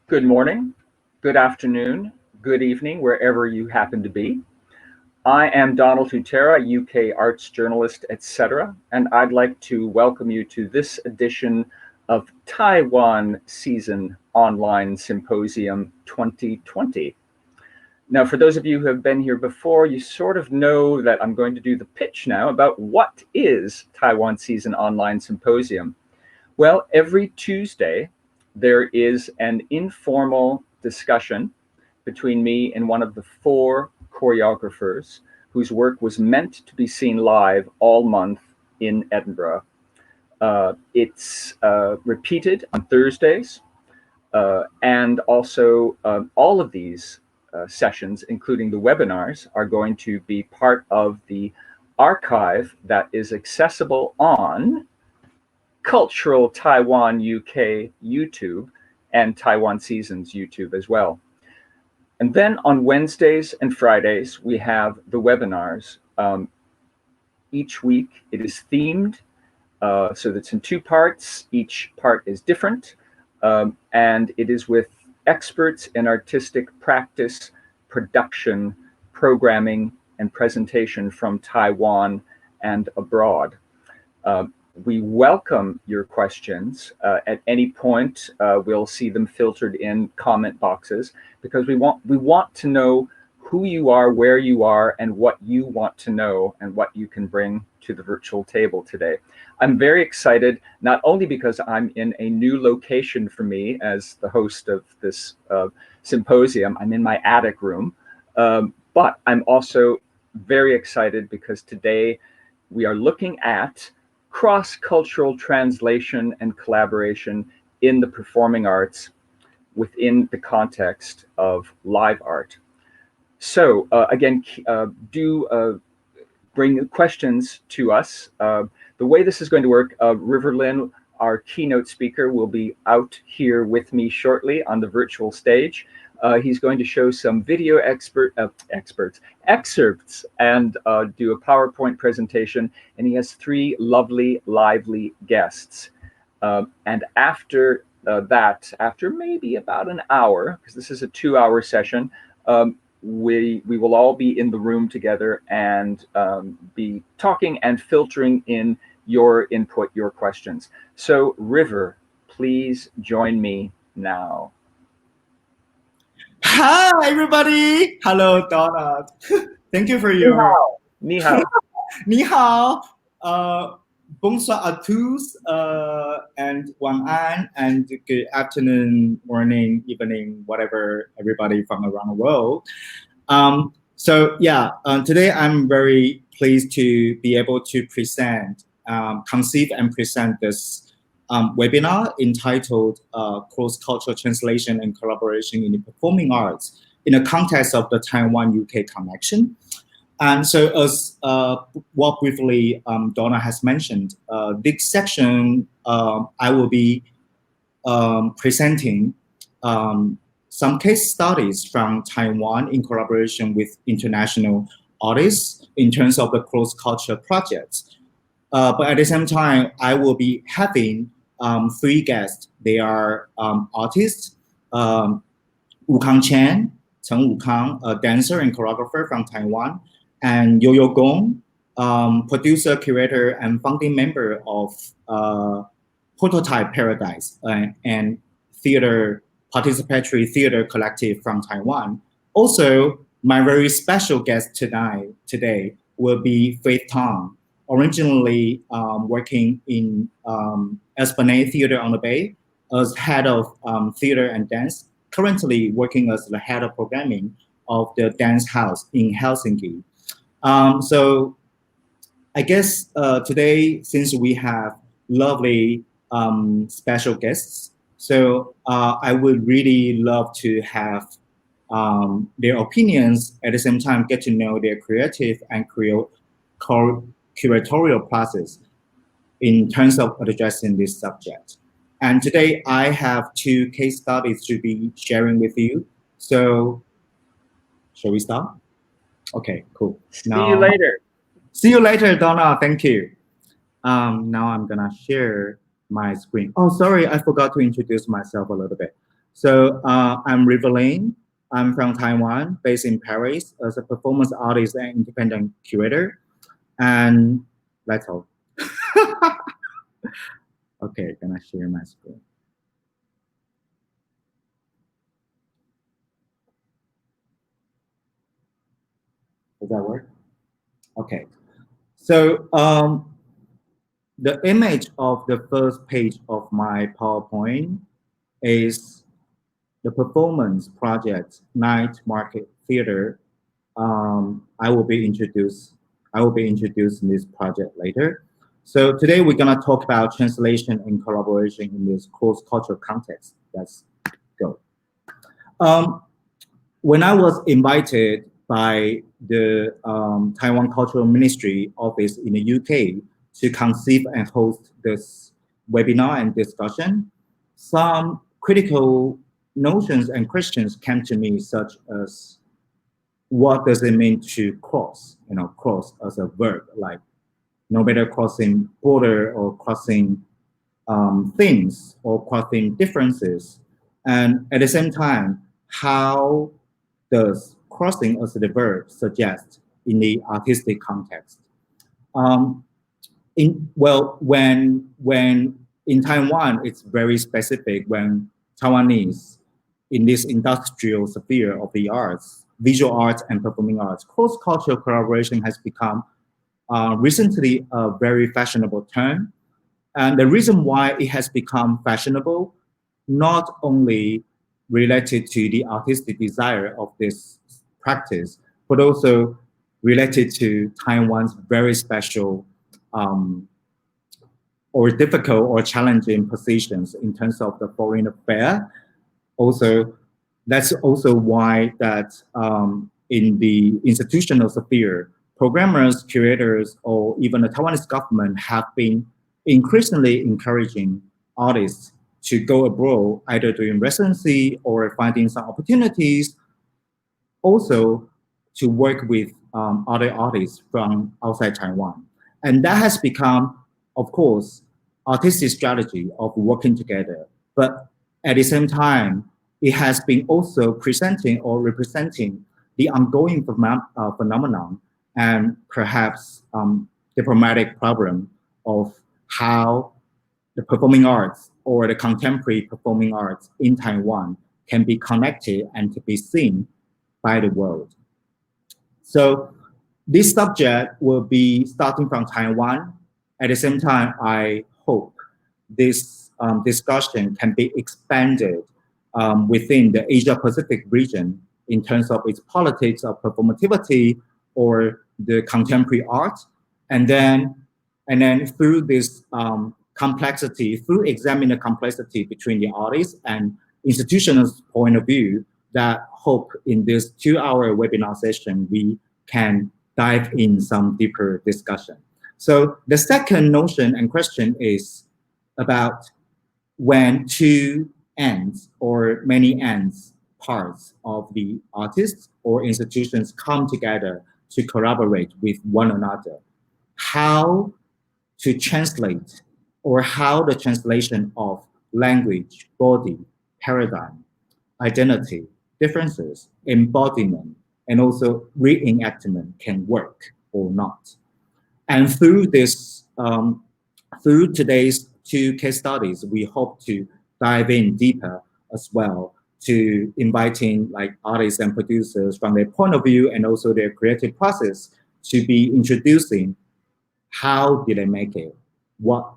Good morning, good afternoon, good evening, wherever you happen to be. I am Donald Hutera, UK arts journalist, etc., and I'd like to welcome you to this edition of Taiwan Season Online Symposium 2020. Now, for those of you who have been here before, you sort of know that I'm going to do the pitch now about what is Taiwan Season Online Symposium. Well, every Tuesday, there is an informal discussion between me and one of the four choreographers whose work was meant to be seen live all month in Edinburgh. It's repeated on Thursdays, and also all of these sessions, including the webinars, are going to be part of the archive that is accessible on Cultural Taiwan UK YouTube and Taiwan Seasons YouTube as well. And then on Wednesdays and Fridays, we have the webinars. Each week it is themed, so that's in two parts. Each part is different, and it is with experts in artistic practice, production, programming, and presentation from Taiwan and abroad. We welcome your questions. At any point, we'll see them filtered in comment boxes because we want to know who you are, where you are, and what you want to know and what you can bring to the virtual table today. I'm very excited, not only because I'm in a new location for me as the host of this symposium. I'm in my attic room, but I'm also very excited because today we are looking at cross-cultural translation and collaboration in the performing arts within the context of live art. So again, do bring questions to us. The way this is going to work, River Lynn, our keynote speaker, will be out here with me shortly on the virtual stage. He's going to show some video excerpts and do a PowerPoint presentation. And he has three lovely, lively guests. And after that, after maybe about an hour, because this is a 2-hour session, we will all be in the room together and be talking and filtering in your input, your questions. So River, please join me now. Hi, everybody. Hello, Donald. Thank you for your... Ni hao. Ni hao. Bonsoir à tous, and Wan An, and good afternoon, morning, evening, whatever, everybody from around the world. Today I'm very pleased to be able to present, conceive and present this webinar entitled Cross-Cultural Translation and Collaboration in the Performing Arts in the context of the Taiwan-UK connection. And so as what briefly Donna has mentioned, this section I will be presenting some case studies from Taiwan in collaboration with international artists in terms of the cross-cultural projects. But at the same time, I will be having three guests. They are artists, Wu-Kang Chen, Wu-Kang, a dancer and choreographer from Taiwan, and Yoyo Kung, producer, curator, and founding member of Prototype Paradise and participatory theater collective from Taiwan. Also, my very special guest today will be Faith Tong, originally working in Esplanade Theater on the Bay as head of theater and dance, currently working as the head of programming of the dance house in Helsinki. So I guess today, since we have lovely special guests, so I would really love to have their opinions, at the same time get to know their creative and curatorial process in terms of addressing this subject. And today I have two case studies to be sharing with you. So shall we start? Okay, cool. See you later. See you later, Donna. Thank you. Now I'm gonna share my screen. Oh, sorry, I forgot to introduce myself a little bit. So I'm Riverlane. I'm from Taiwan, based in Paris, as a performance artist and independent curator. And that's all. Okay, can I share my screen? Does that work? Okay. So the image of the first page of my PowerPoint is the performance project Night Market Theater. I will be introducing this project later. So today we're gonna talk about translation and collaboration in this cross-cultural context. Let's go. Um, when I was invited by the Taiwan Cultural Ministry office in the UK to conceive and host this webinar and discussion, some critical notions and questions came to me, such as what does it mean to cross? Cross as a verb, like no matter crossing border or crossing things or crossing differences, and at the same time, how does crossing as the verb suggest in the artistic context? Um, when in Taiwan, it's very specific. When Taiwanese in this industrial sphere of the arts, visual arts and performing arts, cross-cultural collaboration has become recently a very fashionable term. And the reason why it has become fashionable, not only related to the artistic desire of this practice, but also related to Taiwan's very special um, or difficult or challenging positions in terms of the foreign affair. Also, that's also why that in the institutional sphere, programmers, curators, or even the Taiwanese government have been increasingly encouraging artists to go abroad, either doing residency or finding some opportunities, also to work with other artists from outside Taiwan. And that has become, of course, artistic strategy of working together. But at the same time, it has been also presenting or representing the ongoing phenomenon and perhaps diplomatic problem of how the performing arts or the contemporary performing arts in Taiwan can be connected and to be seen by the world. So this subject will be starting from Taiwan. At the same time, I hope this discussion can be expanded within the Asia Pacific region in terms of its politics of performativity or the contemporary art. And then through this complexity, through examining the complexity between the artists and institutional point of view, that hope in this 2-hour webinar session, we can dive in some deeper discussion. So the second notion and question is about when two ends or many ends parts of the artists or institutions come together to collaborate with one another, how to translate or how the translation of language, body, paradigm, identity, differences, embodiment, and also reenactment can work or not. And through this, through today's 2 case studies, we hope to dive in deeper as well to inviting like artists and producers from their point of view and also their creative process to be introducing how did they make it, what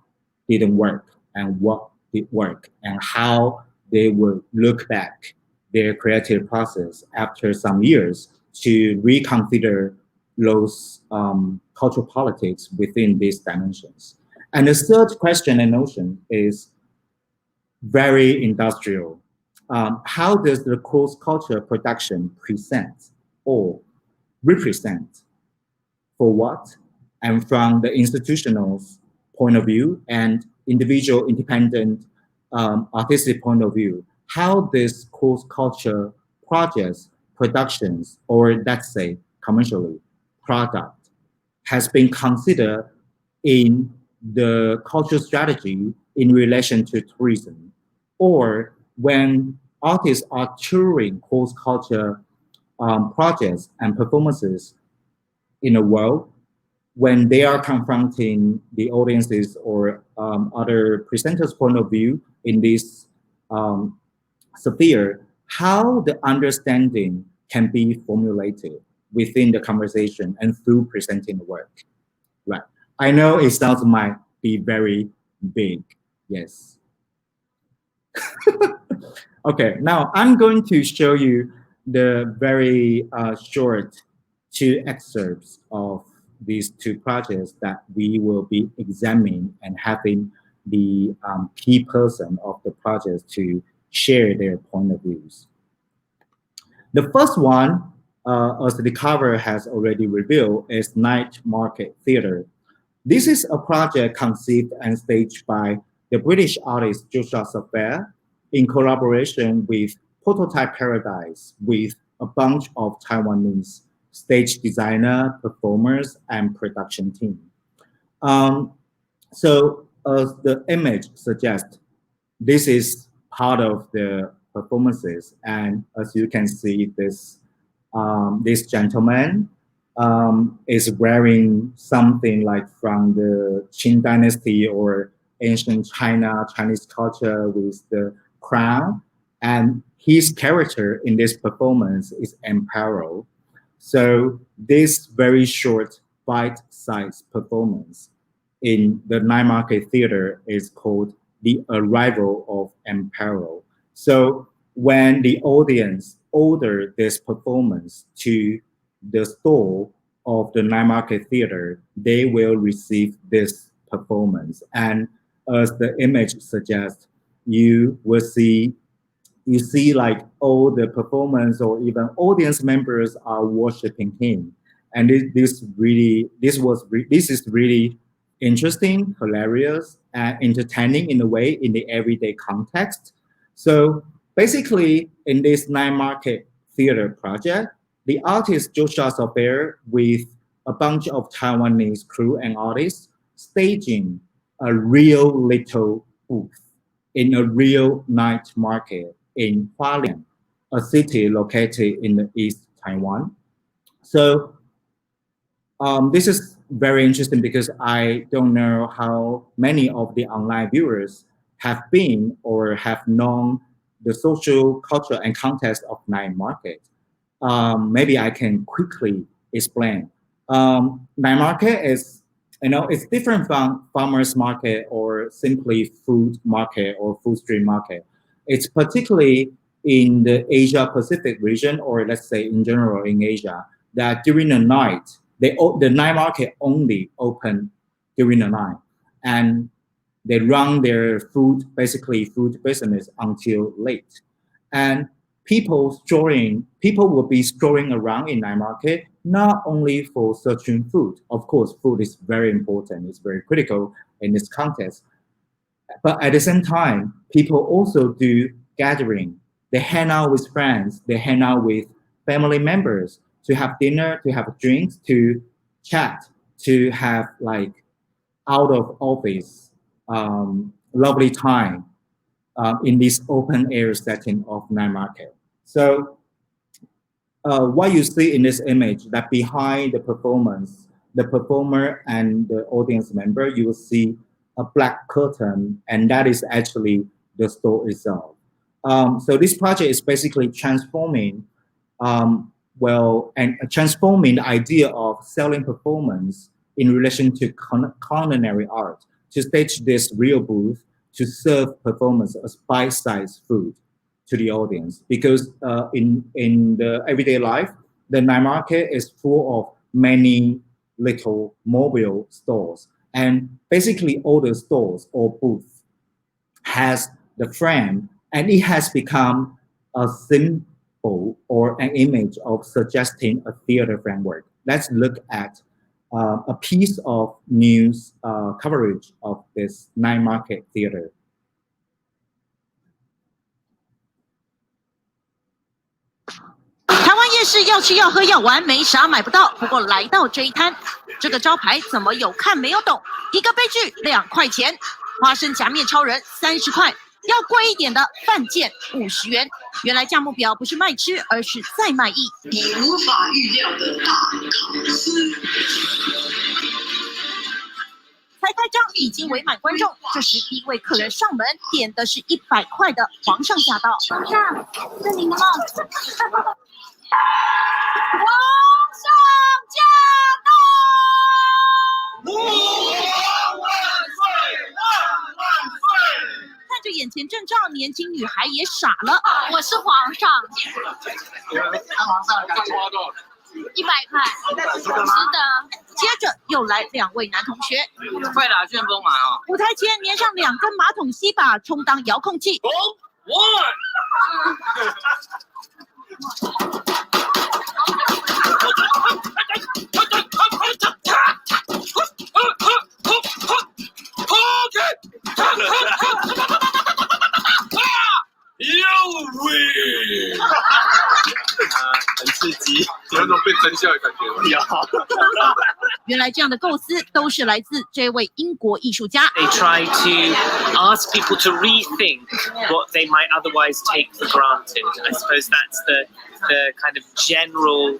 didn't work, and what did work, and how they will look back their creative process after some years to reconsider those cultural politics within these dimensions. And the third question and notion is very industrial. How does the cross-culture production present or represent for what? And from the institutional point of view and individual independent artistic point of view, how this cross-culture projects, productions, or let's say commercially, product has been considered in the cultural strategy in relation to tourism, or when artists are touring cross-culture projects and performances in the world when they are confronting the audiences or other presenters' point of view in this sphere, how the understanding can be formulated within the conversation and through presenting the work. Right. I know it sounds might be very big. Yes. Okay, now I'm going to show you the very short two excerpts of these two projects that we will be examining and having the key person of the project to share their point of views. The first one, as the cover has already revealed, is Night Market Theatre. This is a project conceived and staged by the British artist Joshua Safair in collaboration with Prototype Paradise with a bunch of Taiwanese stage designer, performers, and production team. So as the image suggests, this is part of the performances, and as you can see, this gentleman is wearing something like from the Qing Dynasty or ancient Chinese culture with the crown, and his character in this performance is emperor. So this very short bite-sized performance in the Night Market Theatre is called The Arrival of Emperor. So when the audience order this performance to the store of the Night Market Theatre, they will receive this performance. And as the image suggests, you see like all the performance or even audience members are worshiping him. And this is really interesting, hilarious, and entertaining in a way in the everyday context. So basically, in this Night Market Theatre project, the artist Joshua Safair with a bunch of Taiwanese crew and artists staging a real little booth in a real night market in Hualien, a city located in the East Taiwan. So this is very interesting because I don't know how many of the online viewers have been or have known the social, culture, and context of night market. Maybe I can quickly explain. Night market is, it's different from farmers market or simply food market or food street market. It's particularly in the Asia Pacific region, or let's say in general in Asia, that during the night, the night market only open during the night, and they run their food business until late. And people will be strolling around in night market, not only for searching food. Of course, food is very important, it's very critical in this context. But at the same time, people also do gathering. They hang out with friends, they hang out with family members to have dinner, to have drinks, to chat, to have like out of office lovely time in this open air setting of night market. So what you see in this image, that behind the performance, the performer and the audience member, you will see a black curtain, and that is actually the store itself. So this project is basically transforming transforming the idea of selling performance in relation to culinary art, to stage this real booth to serve performance as bite-sized food to the audience. Because in the everyday life, the night market is full of many little mobile stores. And basically all the stores or booths has the frame, and it has become a symbol or an image of suggesting a theater framework. Let's look at a piece of news coverage of this night market theater. 台湾夜市要吃要喝要玩，没啥买不到。不过来到这一摊，这个招牌怎么有看没有懂？一个杯具2块钱，花生夹面超人30块，要贵一点的饭件50元。原来价目表不是卖吃，而是在卖艺。你无法预料的大考试。才开张已经围满观众，这时第一位客人上门点的是100块的皇上驾到。皇上，这您的帽子。皇上驾到！看着眼前阵仗，年轻女孩也傻了。我是皇上，皇上感觉100块，值得。接着又来2位男同学，快打旋风马哦！舞台前粘上2根马桶吸把，充当遥控器。很刺激，有种被真相的感觉。有。原来这样的构思都是来自这位英国艺术家。They try to ask people to rethink what they might otherwise take for granted. I suppose that's the kind of general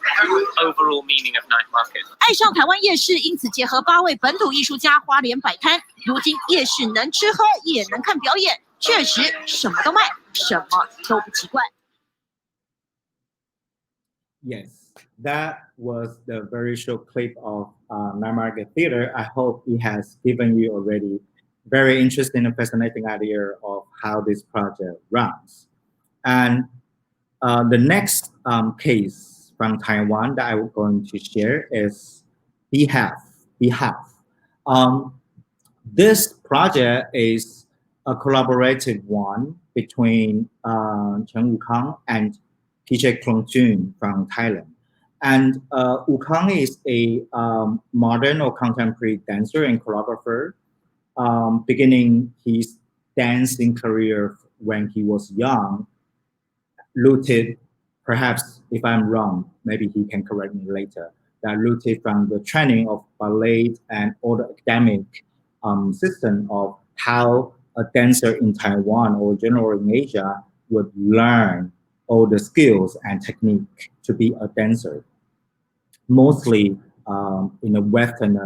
overall meaning of night market. 爱上台湾夜市，因此结合8位本土艺术家花莲摆摊。如今夜市能吃喝，也能看表演，确实什么都卖，什么都不奇怪。Yes, that was the very short clip of Night Market Theater. I hope it has given you already very interesting and fascinating idea of how this project runs. And the next case from Taiwan that I'm going to share is Behalf. This project is a collaborative one between Wu-Kang and Pichet Klunchun from Thailand. And Wu-Kang is a modern or contemporary dancer and choreographer, beginning his dancing career when he was young, rooted, perhaps if I'm wrong, maybe he can correct me later, that rooted from the training of ballet and all the academic system of how a dancer in Taiwan or generally in Asia would learn all the skills and technique to be a dancer, mostly in a Western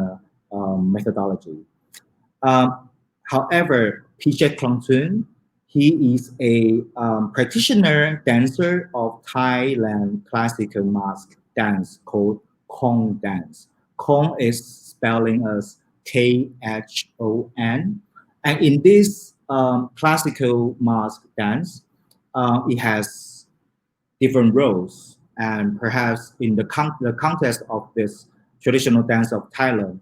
methodology. However, Pichet Klunchun, he is a practitioner dancer of Thailand classical mask dance called Kong dance. Kong is spelling as Khon. And in this classical mask dance, it has different roles. And perhaps in the context of this traditional dance of Thailand,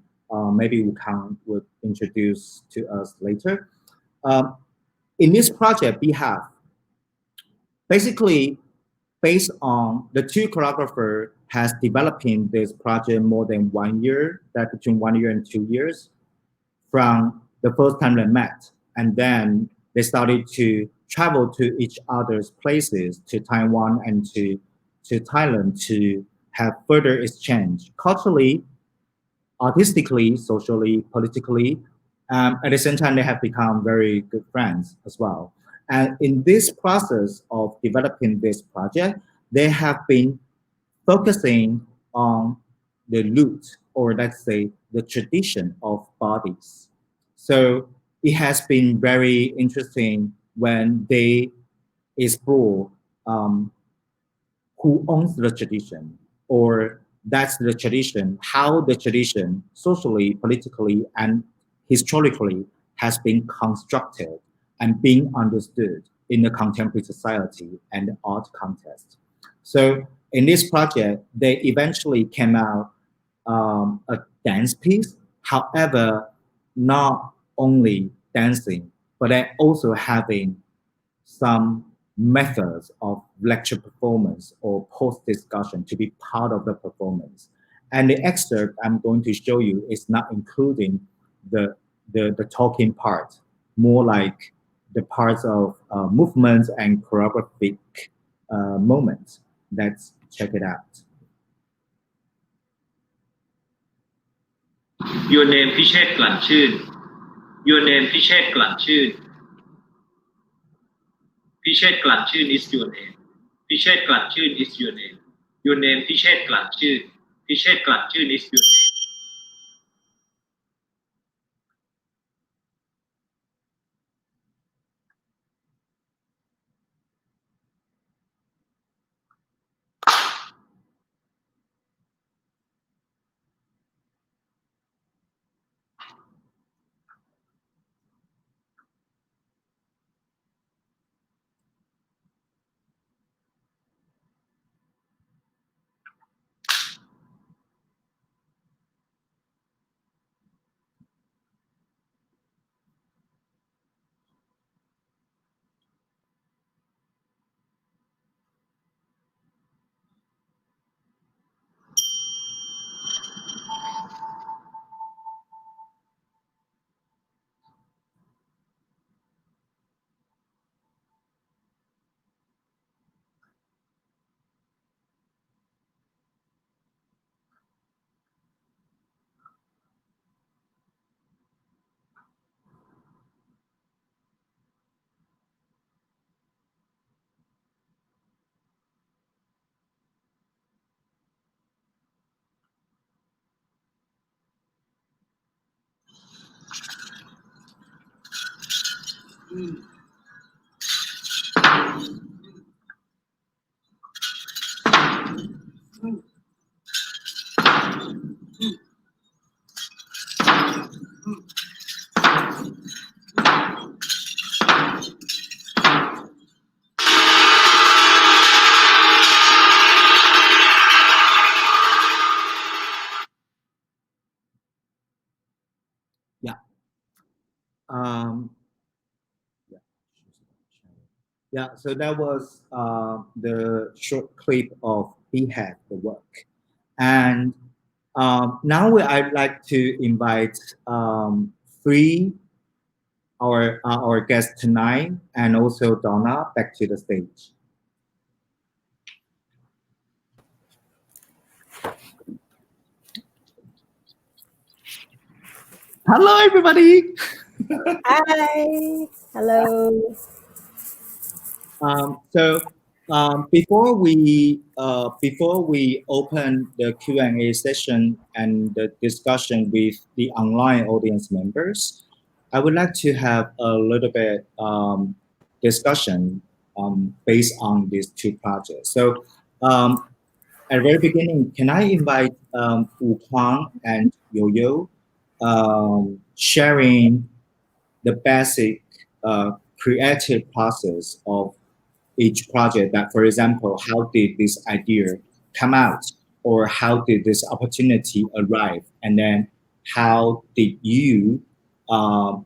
maybe Wu-Kang would introduce to us later. In this project, Behalf, basically based on the two choreographers has developing this project more than 1 year, that between 1 year and 2 years, from the first time they met. And then they started to travel to each other's places, to Taiwan and to Thailand, to have further exchange culturally, artistically, socially, politically. At the same time, they have become very good friends as well. And in this process of developing this project, they have been focusing on the root, or let's say the tradition of bodies. So it has been very interesting when they explore who owns the tradition, or that's the tradition, how the tradition socially, politically, and historically has been constructed and being understood in the contemporary society and the art context. So in this project, they eventually came out a dance piece. However, not only dancing, but then also having some methods of lecture performance or post discussion to be part of the performance. And the excerpt I'm going to show you is not including the talking part, more like the parts of movements and choreographic moments. Let's check it out. Your name Pichet Klunchun. Your name Pichet Klunchun. Pichet Klunchun is your name. Pichet Klunchun is your name. Your name Pichet Klunchun. Pichet Klunchun is your name. Yeah. Um, yeah. Yeah, so that was the short clip of Behead, the work. And now I'd like to invite three our guests tonight and also Donna back to the stage. Hello, everybody. Hi. Hello. Before we open the Q&A session and the discussion with the online audience members, I would like to have a little bit discussion based on these two projects. So at the very beginning, can I invite Wu-Kang and Yoyo sharing the basic creative process of each project? That, for example, how did this idea come out, or how did this opportunity arrive, and then how did you,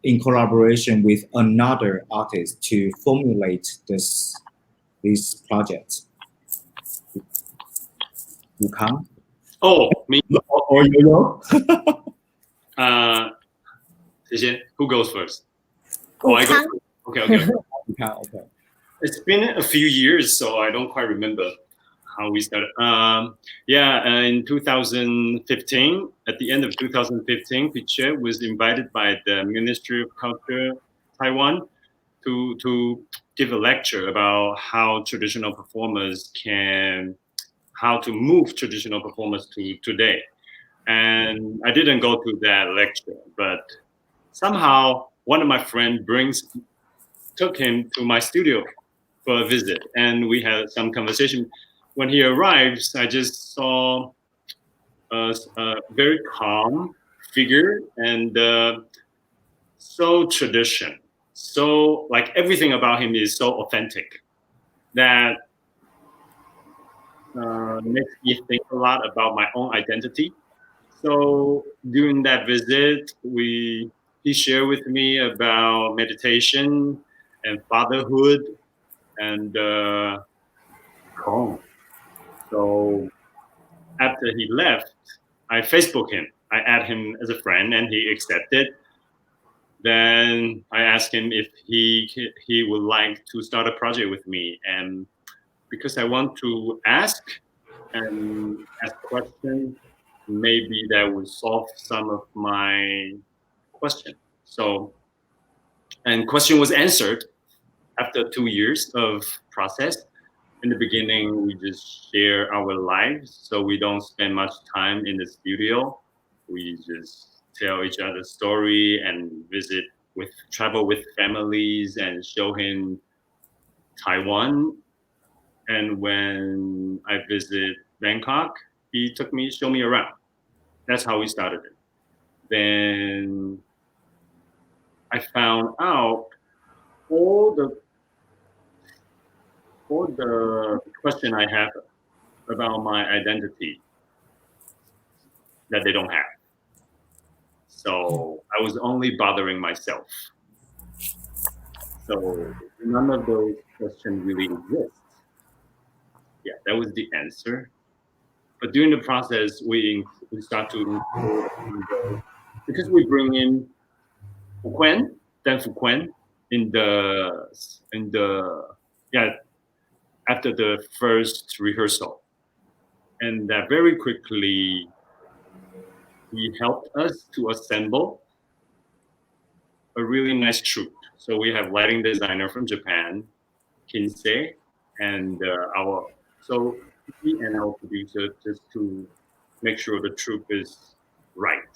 in collaboration with another artist, to formulate this project? Wu-Kang? Oh, me or Yoyo? Who goes first? Oh, I go. Okay. Okay. It's been a few years, so I don't quite remember how we started. In 2015, at the end of 2015, Pichet was invited by the Ministry of Culture, Taiwan, to give a lecture about how to move traditional performers to today. And I didn't go to that lecture, but somehow one of my friends took him to my studio for a visit, and we had some conversation. When he arrives, I just saw a very calm figure and so tradition. So like everything about him is so authentic that makes me think a lot about my own identity. So during that visit, he shared with me about meditation and fatherhood and Kong. So after he left, I Facebook him. I add him as a friend, and he accepted. Then I asked him if he would like to start a project with me, and because I want to ask questions, maybe that would solve some of my questions. So, and question was answered. after 2 years of process, in the beginning, we just share our lives, so we don't spend much time in the studio. We just tell each other story and travel with families and show him Taiwan. And when I visit Bangkok, he showed me around. That's how we started it. Then I found out all the question I have about my identity that they don't have. So I was only bothering myself. So none of those questions really exist. Yeah, that was the answer. But during the process, we start to include, because we bring in Fuquan, Dan Fuquan after the first rehearsal, and that very quickly he helped us to assemble a really nice troupe. So we have lighting designer from Japan, Kinsei, and he and our producer, just to make sure the troupe is right,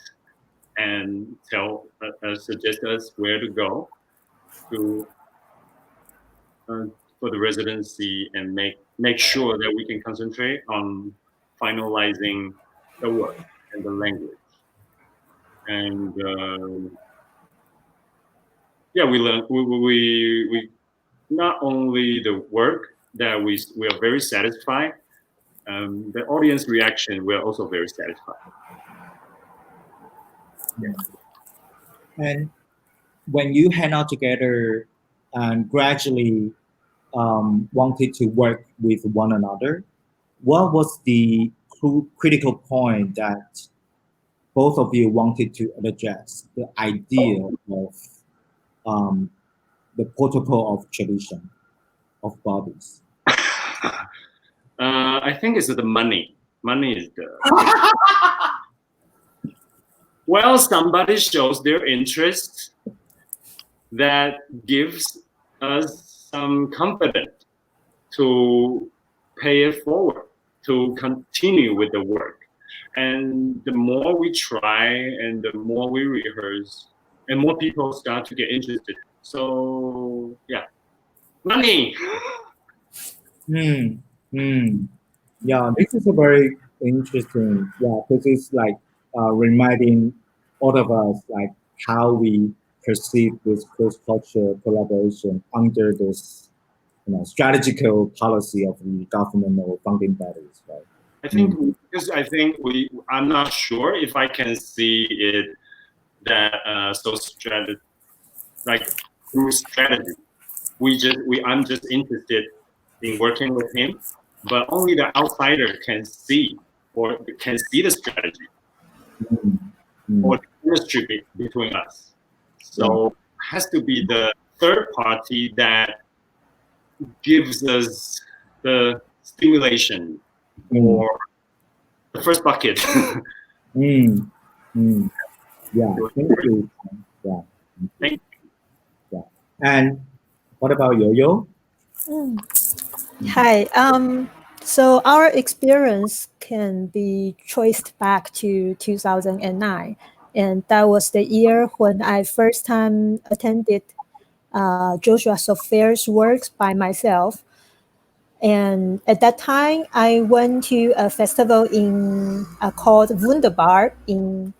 and suggest us where to go for the residency, and make sure that we can concentrate on finalizing the work and the language. And we learned we not only the work that we are very satisfied, the audience reaction, we are also very satisfied. Yeah. And when you hang out together and gradually wanted to work with one another, what was the critical point that both of you wanted to address? The idea of the protocol of tradition of bodies. I think it's the money. Money is the. Well, somebody shows their interest, that gives us some confidence to pay it forward, to continue with the work. And the more we try and the more we rehearse, and more people start to get interested. So yeah, money. Yeah, this is a very interesting. Yeah, this is like reminding all of us like how we perceive this cross-cultural collaboration under this, strategical policy of the government or funding bodies, right? I think I'm not sure if I can see it that through strategy. I'm just interested in working with him, but only the outsider can see the strategy or the chemistry between us. So it has to be the third party that gives us the stimulation or the first bucket. Yeah, thank you. Yeah. Thank you. Yeah. And what about Yoyo? Hi. So our experience can be traced back to 2009, and that was the year when I first time attended Joshua Sofier's works by myself. And at that time, I went to a festival called Wunderbar in,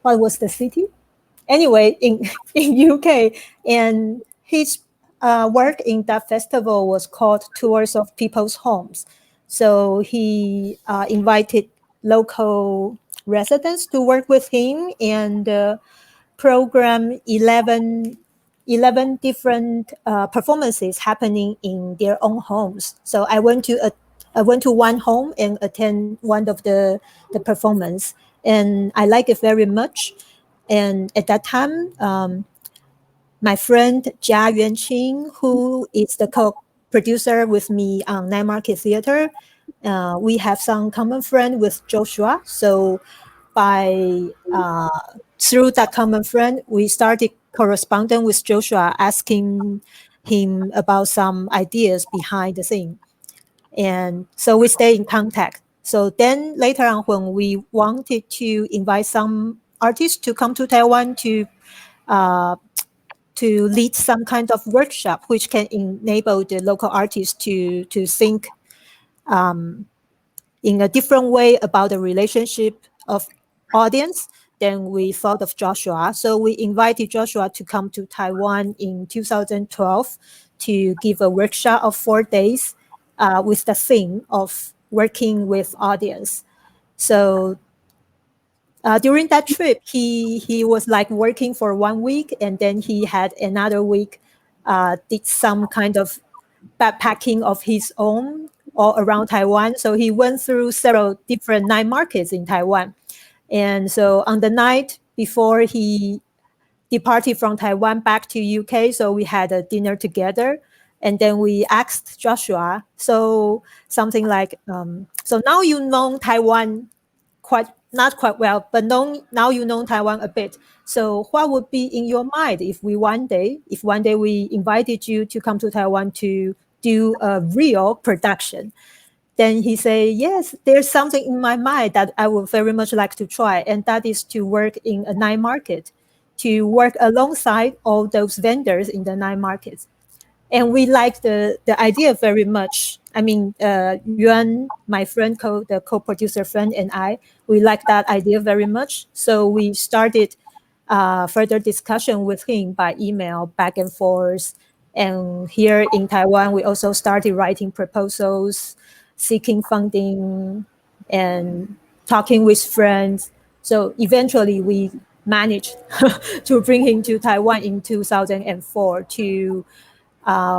what was the city? Anyway, in UK, and his work in that festival was called Tours of People's Homes. So he invited local residents to work with him and program 11 different performances happening in their own homes. So I went to one home and attend one of the performance, and I like it very much. And at that time, my friend Jia Yuanqing, who is the co-producer with me on Night Market Theater, we have some common friend with Joshua. So through that common friend, we started correspondence with Joshua, asking him about some ideas behind the scene. And so we stay in contact. So then later on, when we wanted to invite some artists to come to Taiwan to lead some kind of workshop, which can enable the local artists to think in a different way about the relationship of audience, then we thought of Joshua. So we invited Joshua to come to Taiwan in 2012 to give a workshop of 4 days with the theme of working with audience. So during that trip, he was like working for 1 week, and then he had another week, did some kind of backpacking of his own all around Taiwan. So he went through several different night markets in Taiwan. And so on the night before he departed from Taiwan back to UK, so we had a dinner together. And then we asked Joshua, so something like, so now you know Taiwan not quite well, but now you know Taiwan a bit. So what would be in your mind if one day we invited you to come to Taiwan to do a real production? Then he said, yes, there's something in my mind that I would very much like to try, and that is to work in a night market, to work alongside all those vendors in the night markets. And we like the idea very much. I mean, Yuan, my friend, the co-producer friend, and I, we like that idea very much. So we started further discussion with him by email, back and forth. And here in Taiwan, we also started writing proposals, seeking funding, and talking with friends. So eventually we managed to bring him to Taiwan in 2004 to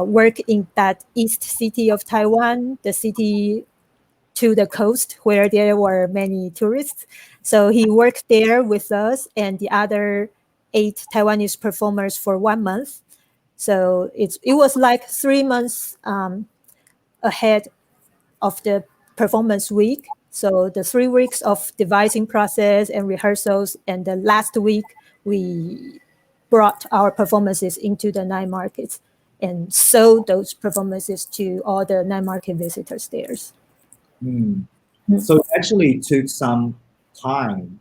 work in that east city of Taiwan, the city to the coast where there were many tourists. So he worked there with us and the other 8 Taiwanese performers for 1 month. So it was like 3 months ahead of the performance week. So the 3 weeks of devising process and rehearsals, and the last week we brought our performances into the night markets and sold those performances to all the night market visitors there. So it actually took some time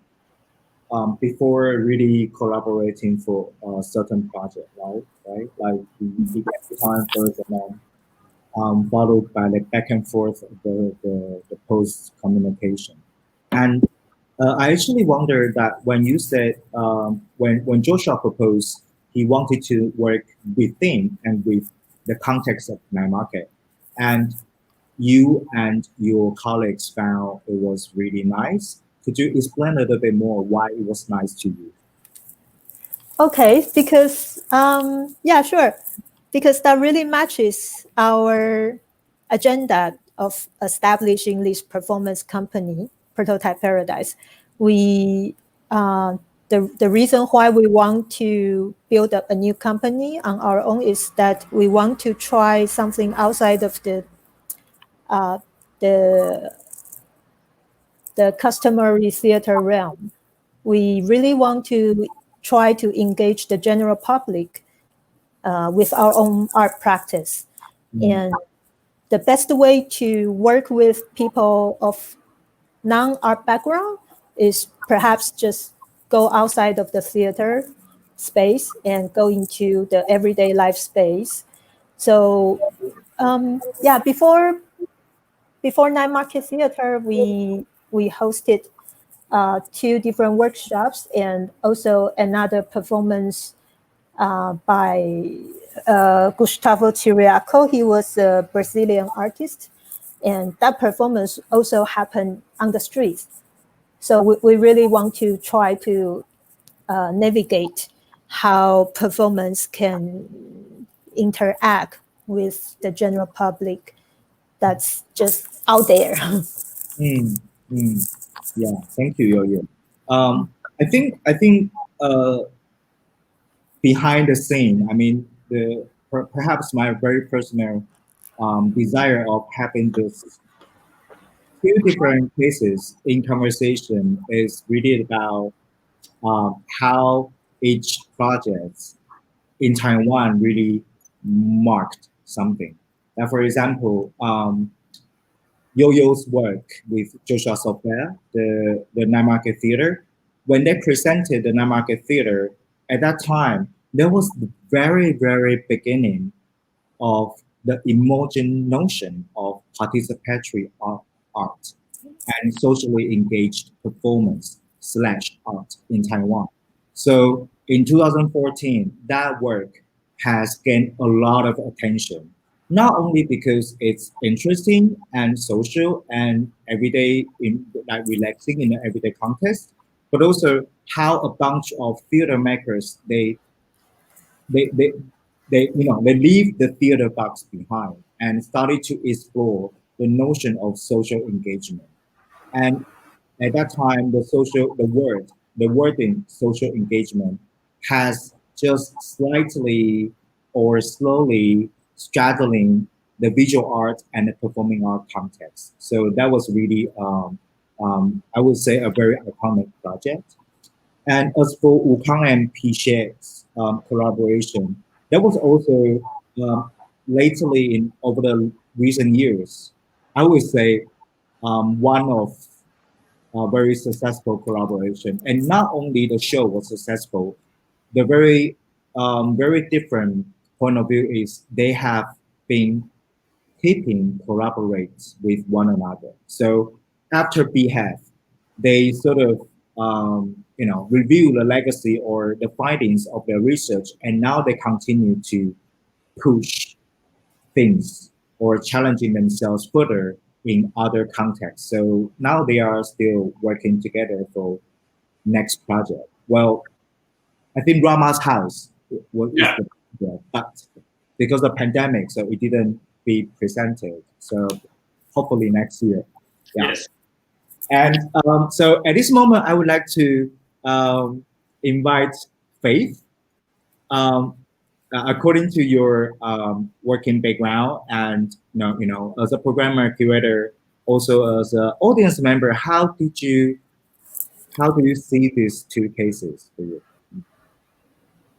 before really collaborating for a certain project, right? Like the time first, and then followed by the back and forth of the post communication. And I actually wonder that when you said when Joshua proposed he wanted to work within and with the context of night market, and you and your colleagues found it was really nice. Could you explain a little bit more why it was nice to you? Okay, because yeah, sure, because that really matches our agenda of establishing this performance company, Prototype Paradise. We the reason why we want to build up a new company on our own is that we want to try something outside of the customary theater realm. We really want to try to engage the general public with our own art practice. And the best way to work with people of non-art background is perhaps just go outside of the theater space and go into the everyday life space. So yeah, before Night Market Theater, we hosted 2 different workshops and also another performance by Gustavo Chiriaco. He was a Brazilian artist, and that performance also happened on the streets. So we really want to try to navigate how performance can interact with the general public that's just out there. Yeah, thank you, Yoyo. I think behind the scene, I mean, perhaps my very personal desire of having this 2 different cases in conversation is really about how each project in Taiwan really marked something. Now, for example, Yoyo's work with Joshua Sofer, the Night Market Theater, when they presented the Night Market Theater, at that time, there was the very, very beginning of the emerging notion of participatory art and socially engaged performance / art in Taiwan. So in 2014, that work has gained a lot of attention, not only because it's interesting and social and everyday, in like relaxing in an everyday context, but also how a bunch of theater makers they they they leave the theater box behind and started to explore the notion of social engagement. And at that time, the wording social engagement has just slightly or slowly straddling the visual art and the performing art context. So that was really, I would say, a very iconic project. And as for Wu-Kang and Pichet's collaboration, that was also lately in over the recent years, I would say one of very successful collaboration. And not only the show was successful, the very different point of view is they have been keeping collaborates with one another. So after BHAF, they sort of review the legacy or the findings of their research, and now they continue to push things or challenging themselves further in other contexts. So now they are still working together for next project. Well, I think Rama's house was Yeah. the project, but because of the pandemic, so it didn't be presented. So hopefully next year. Yeah. Yes. And so at this moment, I would like to invite Faith. According to your working background and as a programmer, curator, also as an audience member, how do you see these two cases for you?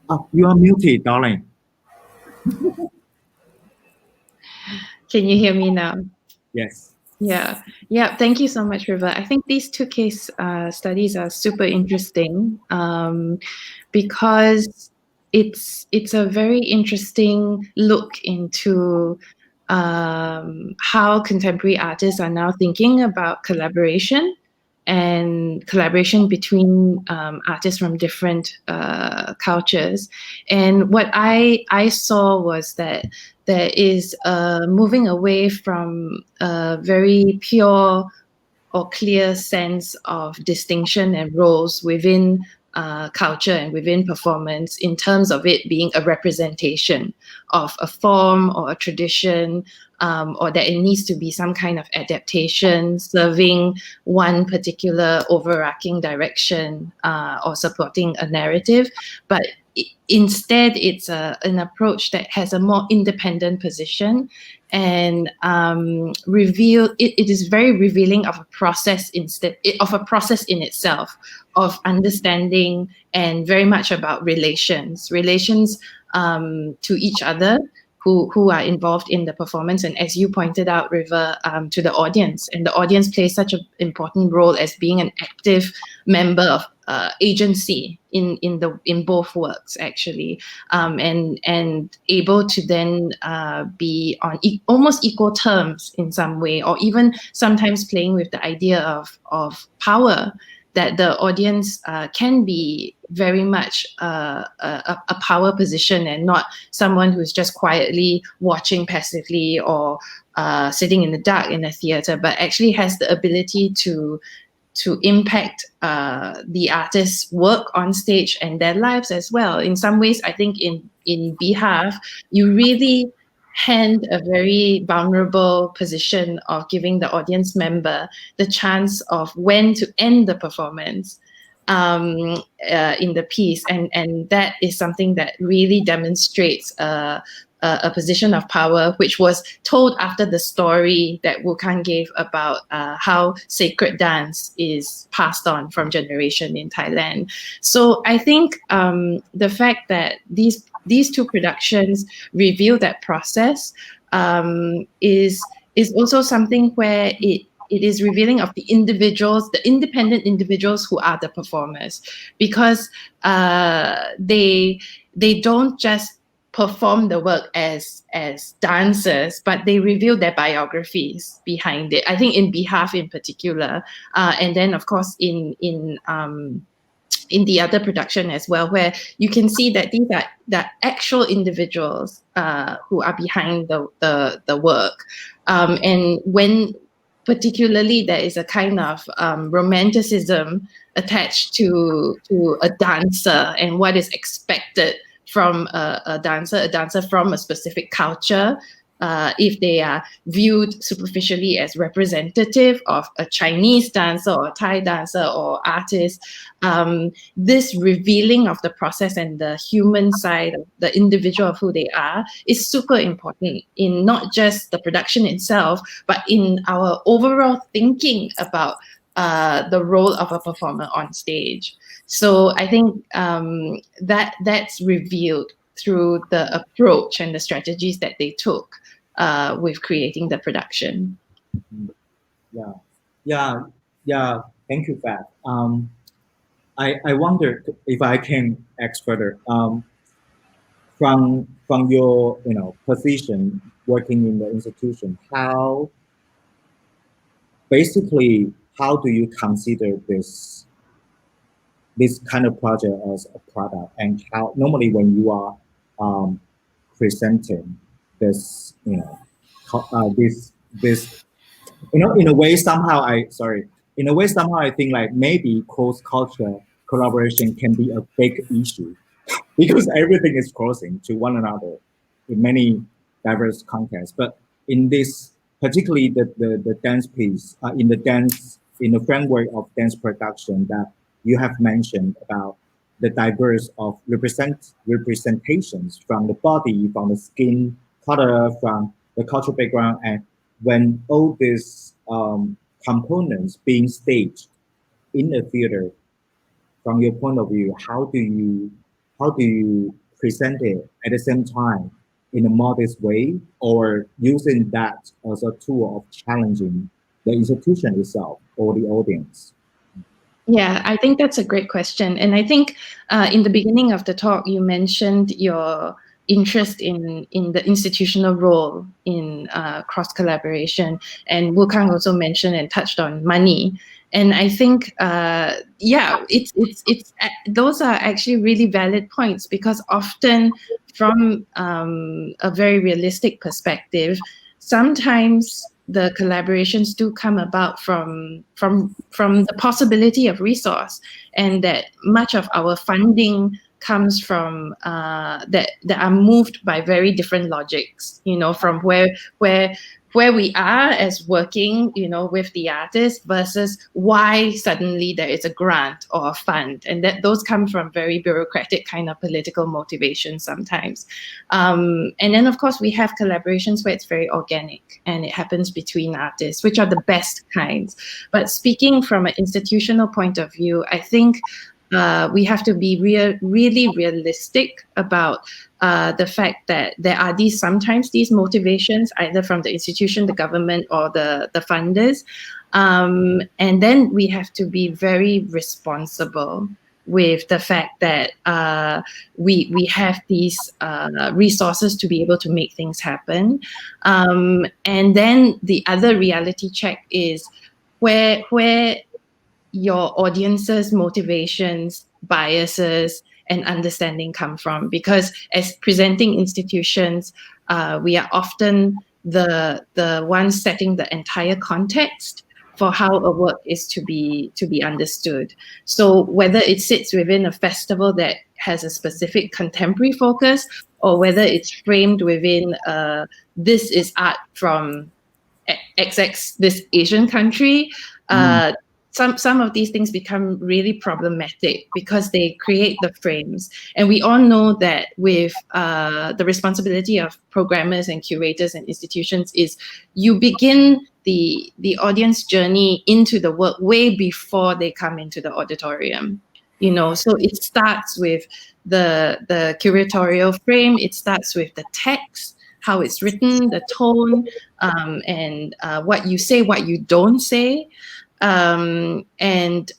Oh, you are muted, darling. Can you hear me now? Yes. Yeah. Thank you so much, River. I think these two case studies are super interesting because it's a very interesting look into how contemporary artists are now thinking about collaboration and collaboration between artists from different cultures. And what I saw was that there is moving away from a very pure or clear sense of distinction and roles within culture and within performance in terms of it being a representation of a form or a tradition, or that it needs to be some kind of adaptation serving one particular overarching direction or supporting a narrative. But instead, it's an approach that has a more independent position and it is very revealing of a process in itself, of understanding, and very much about relations to each other who are involved in the performance, and as you pointed out, River, to the audience. And the audience plays such an important role as being an active member of agency in both works, actually, and able to then be on almost equal terms in some way, or even sometimes playing with the idea of power, that the audience can be very much a power position and not someone who's just quietly watching passively or sitting in the dark in a theater, but actually has the ability to impact the artist's work on stage and their lives as well. In some ways, I think in BHAF, you really hand a very vulnerable position of giving the audience member the chance of when to end the performance in the piece, and that is something that really demonstrates a position of power, which was told after the story that Wu-Kang gave about how sacred dance is passed on from generation in Thailand. So I think the fact that these these two productions reveal that process is also something where it is revealing of the individuals, the independent individuals who are the performers, because they don't just perform the work as dancers, but they reveal their biographies behind it. I think in Behalf in particular, and then of course in the other production as well, where you can see that these are the actual individuals who are behind the work, and when particularly there is a kind of romanticism attached to a dancer and what is expected from a dancer from a specific culture, if they are viewed superficially as representative of a Chinese dancer or a Thai dancer or artist, this revealing of the process and the human side of the individual of who they are is super important in not just the production itself, but in our overall thinking about the role of a performer on stage. So I think that's revealed through the approach and the strategies that they took with creating the production. Yeah. Thank you, Fat. I wonder if I can ask further. From your position working in the institution, how do you consider this kind of project as a product, and how normally when you are presenting this in a way somehow I think like maybe cross-cultural collaboration can be a big issue because everything is crossing to one another in many diverse contexts. But in this, particularly the dance piece, in the framework of dance production that you have mentioned about the diverse of representations from the body, from the skin color, from the cultural background, and when all these components being staged in the theater, from your point of view, how do you present it at the same time in a modest way, or using that as a tool of challenging the institution itself or the audience? Yeah, I think that's a great question. And I think in the beginning of the talk, you mentioned your interest in the institutional role in cross collaboration, and Wu-Kang also mentioned and touched on money. And I think, it's those are actually really valid points, because often from a very realistic perspective, sometimes the collaborations do come about from the possibility of resource, and that much of our funding comes from that are moved by very different logics, from where we are as working, with the artist versus why suddenly there is a grant or a fund. And that those come from very bureaucratic kind of political motivation sometimes. And then, of course, we have collaborations where it's very organic and it happens between artists, which are the best kinds. But speaking from an institutional point of view, I think we have to be really realistic about the fact that there are sometimes these motivations, either from the institution, the government, or the funders. And then we have to be very responsible with the fact that we have these resources to be able to make things happen. And then the other reality check is where your audience's motivations, biases, and understanding come from. Because as presenting institutions, we are often the ones setting the entire context for how a work is to be understood. So whether it sits within a festival that has a specific contemporary focus, or whether it's framed within this is art from XX, this Asian country, some of these things become really problematic because they create the frames. And we all know that with the responsibility of programmers and curators and institutions is you begin the audience journey into the work way before they come into the auditorium. So it starts with the curatorial frame, it starts with the text, how it's written, the tone, and what you say, what you don't say. And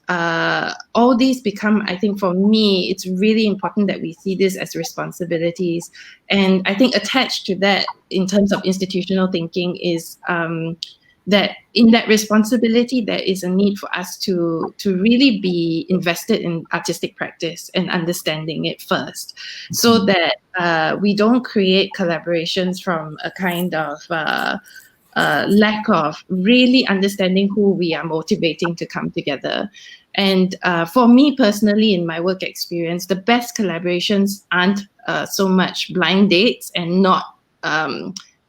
all these become, I think for me, it's really important that we see this as responsibilities. And I think attached to that, in terms of institutional thinking, is that in that responsibility, there is a need for us to really be invested in artistic practice and understanding it first, so that we don't create collaborations from a kind of lack of really understanding who we are motivating to come together. And for me personally, in my work experience, the best collaborations aren't so much blind dates and not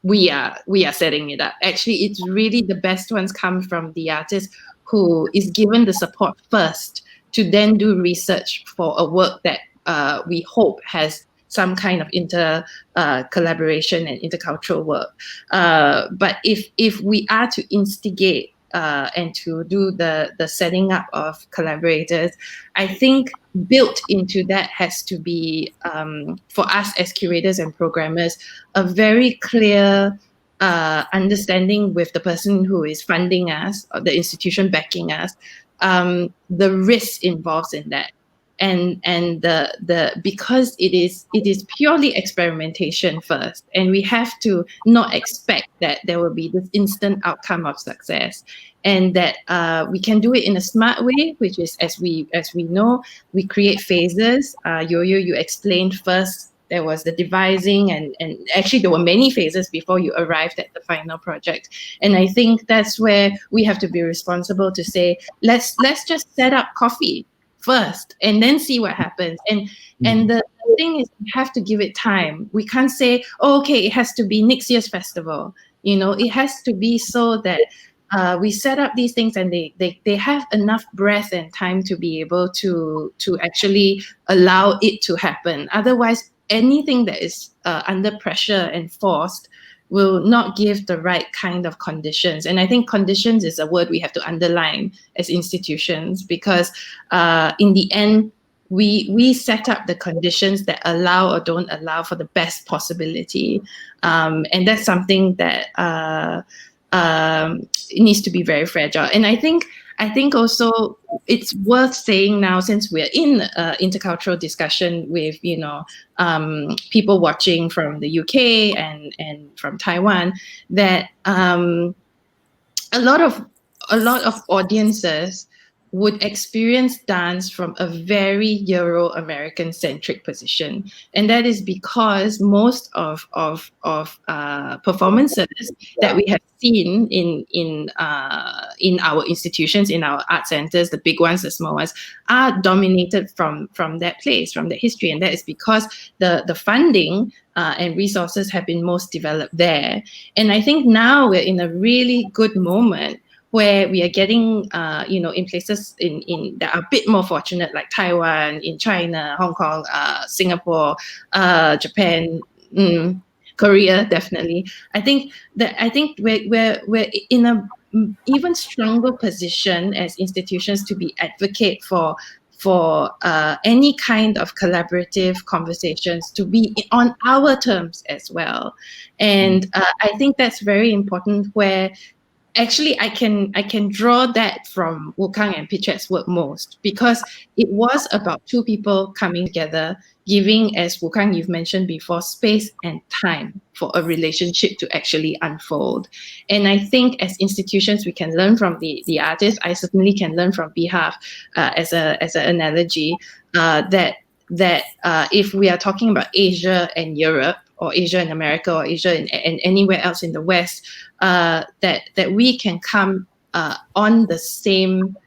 we are setting it up. Actually, it's really the best ones come from the artist who is given the support first to then do research for a work that we hope has some kind of collaboration and intercultural work. But if we are to instigate and to do the setting up of collaborators, I think built into that has to be, for us as curators and programmers, a very clear understanding with the person who is funding us, or the institution backing us, the risk involved in that. And the because it is purely experimentation first, and we have to not expect that there will be this instant outcome of success, and that we can do it in a smart way, which is, as we know, we create phases. Yoyo, you explained first there was the devising, and actually there were many phases before you arrived at the final project. And I think that's where we have to be responsible to say, let's just set up coffee first and then see what happens. And the thing is, we have to give it time. We can't say, oh, okay, it has to be next year's festival. It has to be so that we set up these things and they have enough breath and time to be able to actually allow it to happen. Otherwise, anything that is under pressure and forced will not give the right kind of conditions. And I think conditions is a word we have to underline as institutions, because in the end, we set up the conditions that allow or don't allow for the best possibility. And that's something that it needs to be very fragile. And I think also it's worth saying now, since we're in intercultural discussion with people watching from the UK and from Taiwan, that a lot of audiences would experience dance from a very Euro-American centric position, and that is because most of performances that we have seen in our institutions, in our art centers, the big ones, the small ones, are dominated from that place, from that history, and that is because the funding and resources have been most developed there. And I think now we're in a really good moment where we are getting, in places that are a bit more fortunate, like Taiwan, in China, Hong Kong, Singapore, Japan, Korea, definitely. I think we're in a even stronger position as institutions to be advocate for any kind of collaborative conversations to be on our terms as well. And I think that's very important, where actually I can draw that from Wu-Kang and Pichet's work most, because it was about two people coming together, giving, as Wu-Kang you've mentioned before, space and time for a relationship to actually unfold. And I think as institutions we can learn from the artists. I certainly can learn from BHAF as an analogy, that if we are talking about Asia and Europe, or Asia and America, or Asia and anywhere else in the West, that we can come on the same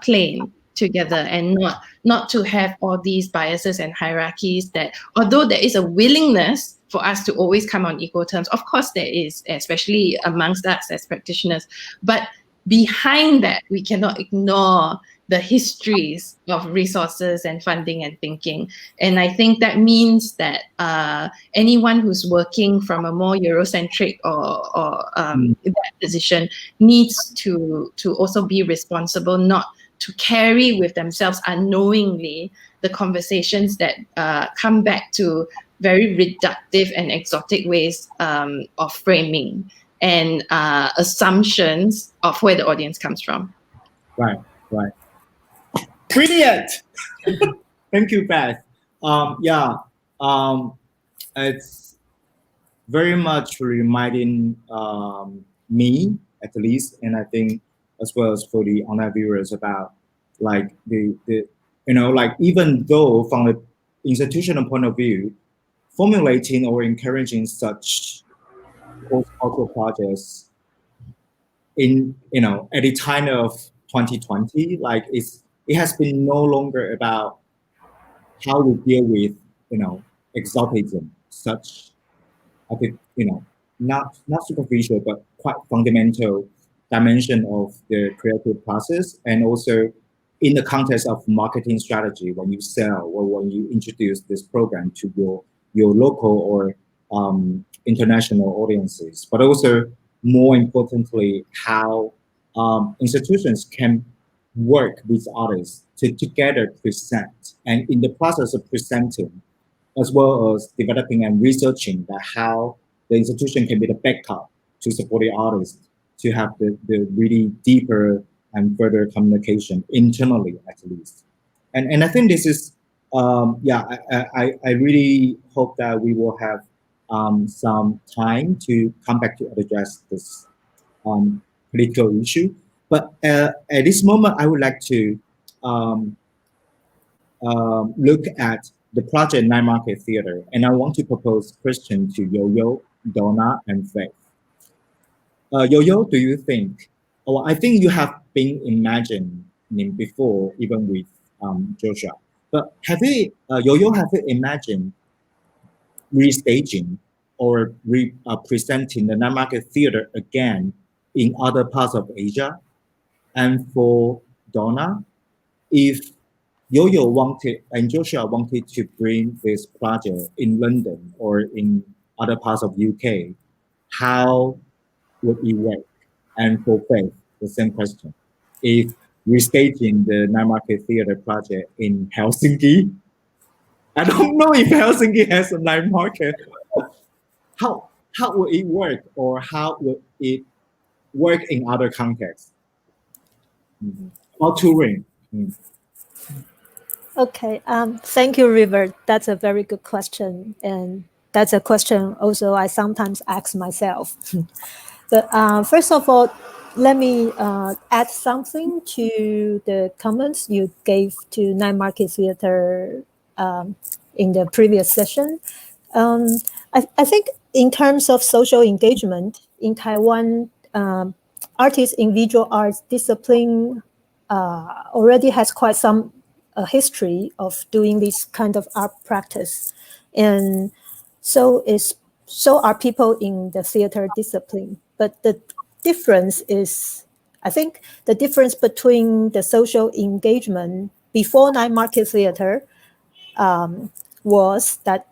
plane together, and not to have all these biases and hierarchies, that although there is a willingness for us to always come on equal terms, of course there is, especially amongst us as practitioners, but behind that we cannot ignore the histories of resources and funding and thinking. And I think that means that anyone who's working from a more Eurocentric or that position needs to also be responsible, not to carry with themselves unknowingly the conversations that come back to very reductive and exotic ways of framing and assumptions of where the audience comes from. Right. Brilliant. Thank you, Beth. It's very much reminding me, at least, and I think as well as for the online viewers, about like the like, even though from the institutional point of view, formulating or encouraging such post-cultural projects in at the time of 2020, like it has been no longer about how we deal with exotism, such I think not superficial but quite fundamental dimension of the creative process, and also in the context of marketing strategy when you sell or when you introduce this program to your local or international audiences, but also more importantly how institutions can work with others to together present, and in the process of presenting as well as developing and researching that how the institution can be the backup to support the artist to have the really deeper and further communication internally, at least. And I think this is I really hope that we will have some time to come back to address this political issue. But at this moment, I would like to look at the project Night Market Theater, and I want to propose a question to Yoyo, Donna, and Faith. Yoyo, do you think, I think you have been imagining before, even with Joshua, but have you, Yoyo, have you imagined restaging or presenting the Night Market Theater again in other parts of Asia? And for Donna, if Yoyo wanted and Joshua wanted to bring this project in London or in other parts of UK, how would it work? And for Faith, the same question. If we're staging the Night Market Theater project in Helsinki, I don't know if Helsinki has a night market. How will it work, or how will it work in other contexts? Or touring? Okay, thank you, River. That's a very good question, and that's a question also I sometimes ask myself. But first of all, let me add something to the comments you gave to Night Market Theater in the previous session. I think in terms of social engagement in Taiwan, artists in visual arts discipline already has quite some history of doing this kind of art practice, and so are people in the theater discipline. But the difference is, I think, the difference between the social engagement before Night Market Theater was that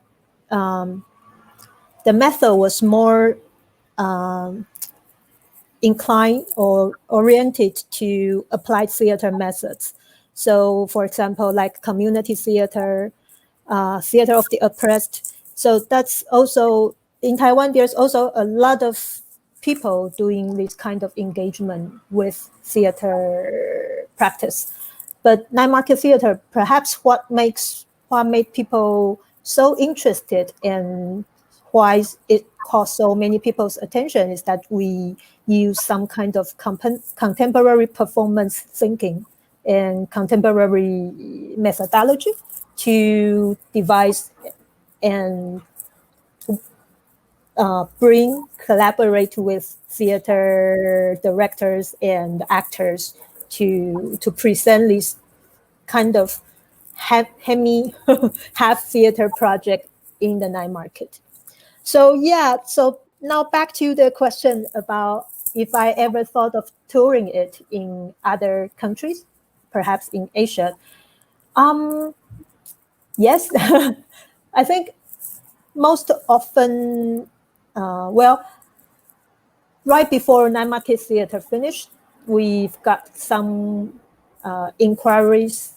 the method was more inclined or oriented to applied theater methods. So, for example, like community theater, theater of the oppressed. So that's also, in Taiwan, there's also a lot of people doing this kind of engagement with theater practice. But Night Market Theater, perhaps what made people so interested and why it caught so many people's attention is that we use some kind of contemporary performance thinking and contemporary methodology to devise and collaborate with theater directors and actors to present this kind of half theater project in the night market. So yeah, so now back to the question about if I ever thought of touring it in other countries, perhaps in Asia. Yes, I think most often, right before Night Market Theater finished, we've got some inquiries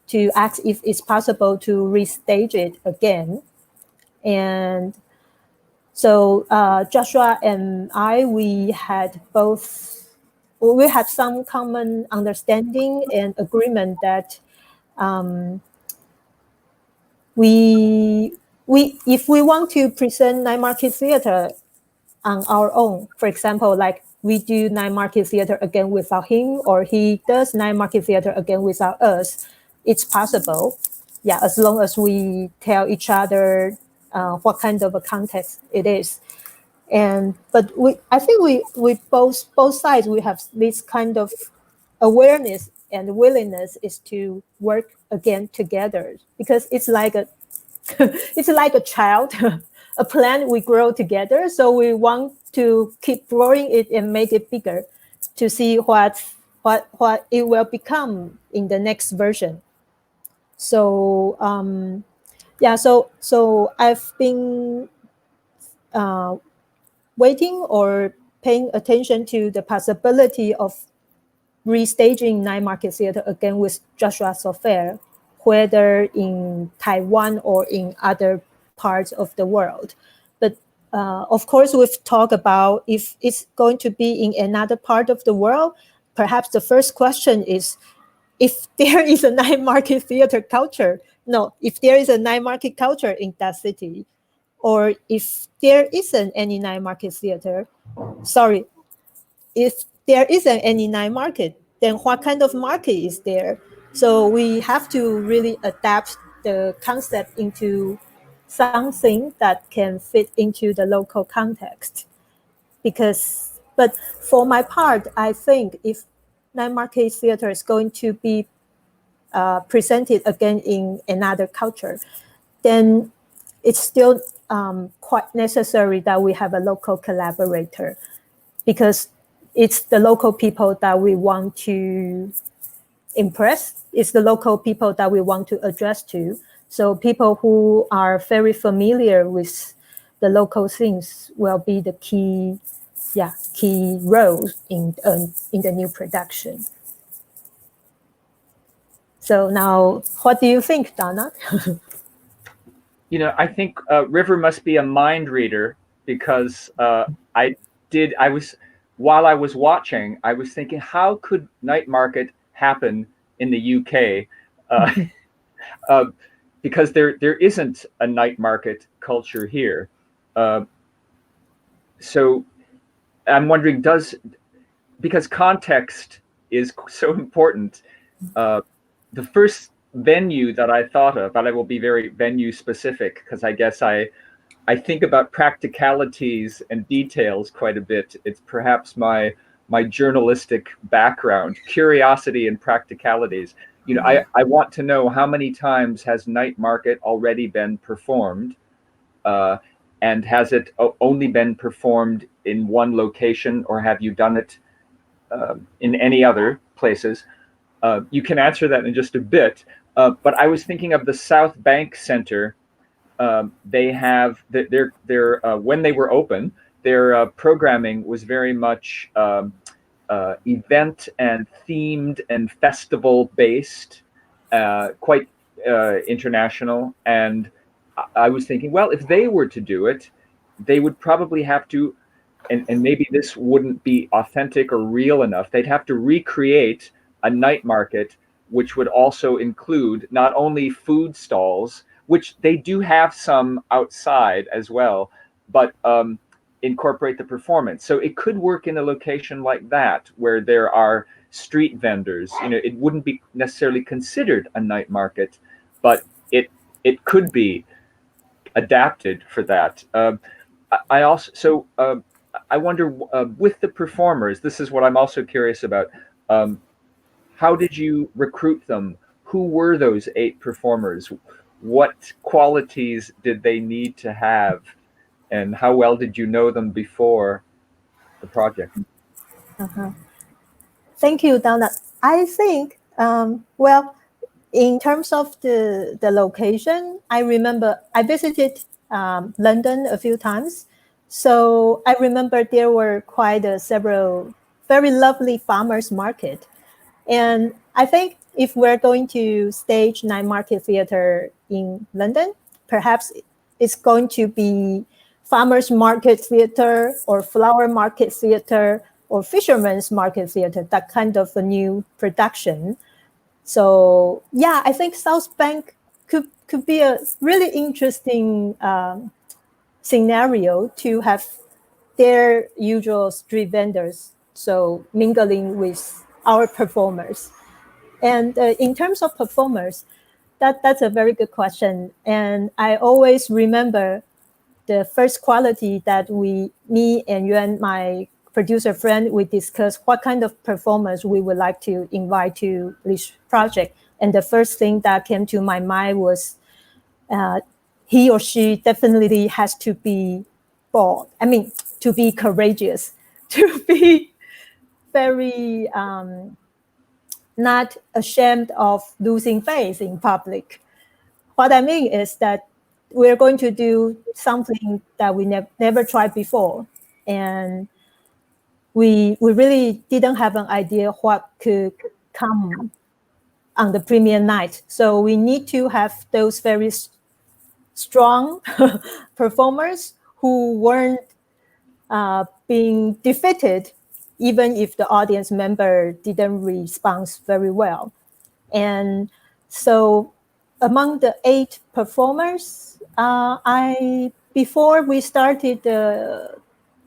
to ask if it's possible to restage it again. And so Joshua and I, we had some common understanding and agreement that if we want to present night market theater on our own, for example, like we do night market theater again without him, or he does night market theater again without us, it's possible. Yeah, as long as we tell each other what kind of a context it is. But I think we both sides, we have this kind of awareness and willingness is to work again together, because it's like a it's like a child, a plant we grow together. So we want to keep growing it and make it bigger to see what it will become in the next version. So yeah, so I've been waiting or paying attention to the possibility of restaging night market theater again with Joshua Sofer, whether in Taiwan or in other parts of the world. But of course, we've talked about if it's going to be in another part of the world, perhaps the first question is if there is a night market theater culture. No, if there is a night market culture in that city, or if there isn't any night market theater, sorry, if there isn't any night market, then what kind of market is there? So we have to really adapt the concept into something that can fit into the local context. But for my part, I think if night market theater is going to be presented again in another culture, then it's still quite necessary that we have a local collaborator, because it's the local people that we want to impress. It's the local people that we want to address to. So people who are very familiar with the local things will be the key roles in the new production. So now, what do you think, Donna? I think River must be a mind reader, because while I was watching, I was thinking, how could night market happen in the UK? Because there isn't a night market culture here. So I'm wondering, because context is so important, the first venue that I thought of, but I will be very venue specific, because I guess I think about practicalities and details quite a bit. It's perhaps my journalistic background, curiosity and practicalities. I want to know how many times has night market already been performed, and has it only been performed in one location, or have you done it in any other places? You can answer that in just a bit, but I was thinking of the South Bank Center. They have their when they were open, their programming was very much event and themed and festival based, quite international. And I was thinking, well, if they were to do it, they would probably have to, and maybe this wouldn't be authentic or real enough, they'd have to recreate a night market, which would also include not only food stalls, which they do have some outside as well, but incorporate the performance. So it could work in a location like that, where there are street vendors. It wouldn't be necessarily considered a night market, but it could be adapted for that. I wonder, with the performers, this is what I'm also curious about. How did you recruit them? Who were those 8 performers? What qualities did they need to have? And how well did you know them before the project? Thank you, Donna. I think, well, in terms of the location, I remember I visited London a few times. So I remember there were quite several very lovely farmers market. And I think if we're going to stage night market theater in London, perhaps it's going to be farmers market theater or flower market theater or fisherman's market theater, that kind of a new production. So yeah, I think South Bank could be a really interesting scenario to have their usual street vendors, so mingling with our performers. And in terms of performers, that's a very good question. And I always remember the first quality that me and Yuan, my producer friend, we discussed what kind of performers we would like to invite to this project. And the first thing that came to my mind was he or she definitely has to be bold. I mean, to be courageous, to be very not ashamed of losing face in public. What I mean is that we're going to do something that we never tried before. And we really didn't have an idea what could come on the premiere night. So we need to have those very strong performers who weren't being defeated, even if the audience member didn't respond very well. And so among the 8 performers, before we started the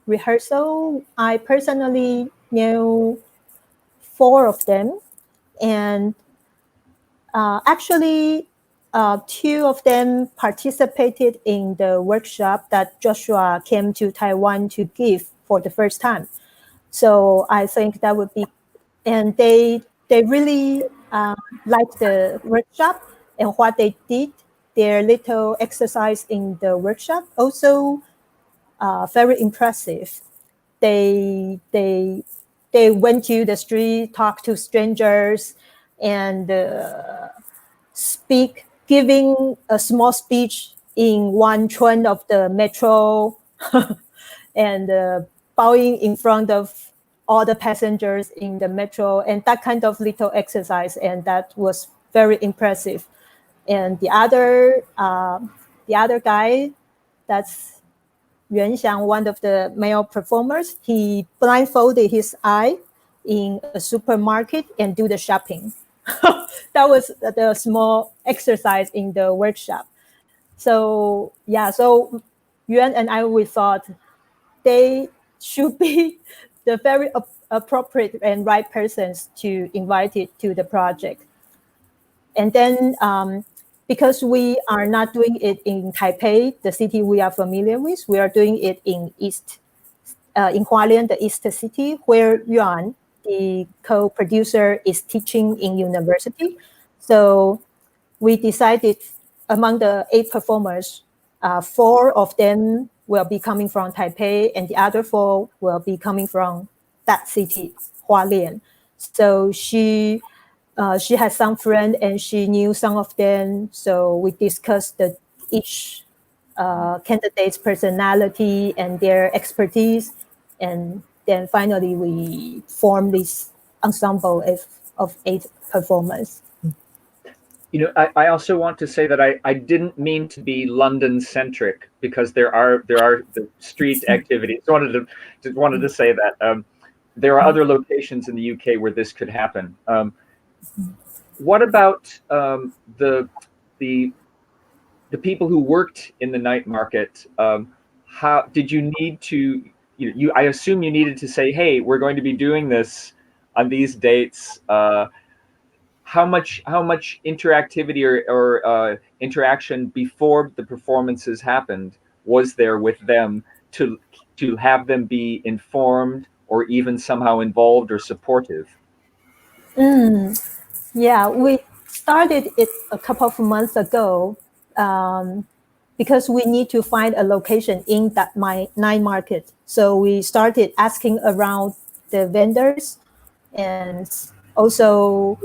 rehearsal, I personally knew 4 of them. And actually, 2 of them participated in the workshop that Joshua came to Taiwan to give for the first time. So I think that would be, and they really liked the workshop and what they did, their little exercise in the workshop, also very impressive. They went to the street, talked to strangers, and giving a small speech in one train of the metro and bowing in front of all the passengers in the metro, and that kind of little exercise, and that was very impressive. And the other guy, that's Yuan Xiang, one of the male performers, he blindfolded his eye in a supermarket and do the shopping. That was the small exercise in the workshop. So yeah, so Yuan and I, we thought they should be the very appropriate and right persons to invite it to the project. And then because we are not doing it in Taipei, the city we are familiar with, we are doing it in in Hualien, the East City, where Yuan, the co-producer, is teaching in university. So we decided among the 8 performers, 4 of them will be coming from Taipei, and the other 4 will be coming from that city, Hualien. So she has some friends and she knew some of them. So we discussed each candidate's personality and their expertise. And then finally we formed this ensemble of 8 performers. You know, I also want to say that I didn't mean to be London centric, because there are the street activities. Just wanted to say that there are other locations in the UK where this could happen. What about the people who worked in the night market? How did you need to? I assume you needed to say, "Hey, we're going to be doing this on these dates." How much interactivity or interaction before the performances happened was there with them to have them be informed or even somehow involved or supportive? Yeah, we started it a couple of months ago because we need to find a location in that night market. So we started asking around the vendors and also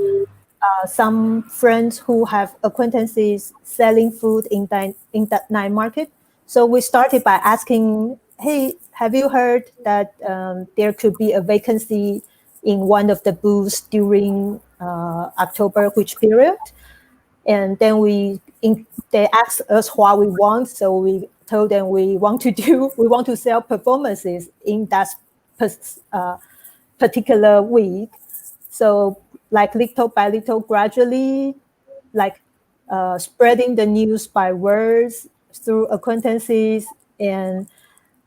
some friends who have acquaintances selling food in that night market. So we started by asking, hey, have you heard that there could be a vacancy in one of the booths during October, which period. And then they asked us what we want, so we told them we want to sell performances in that particular week. So like little by little, gradually, like spreading the news by words through acquaintances, and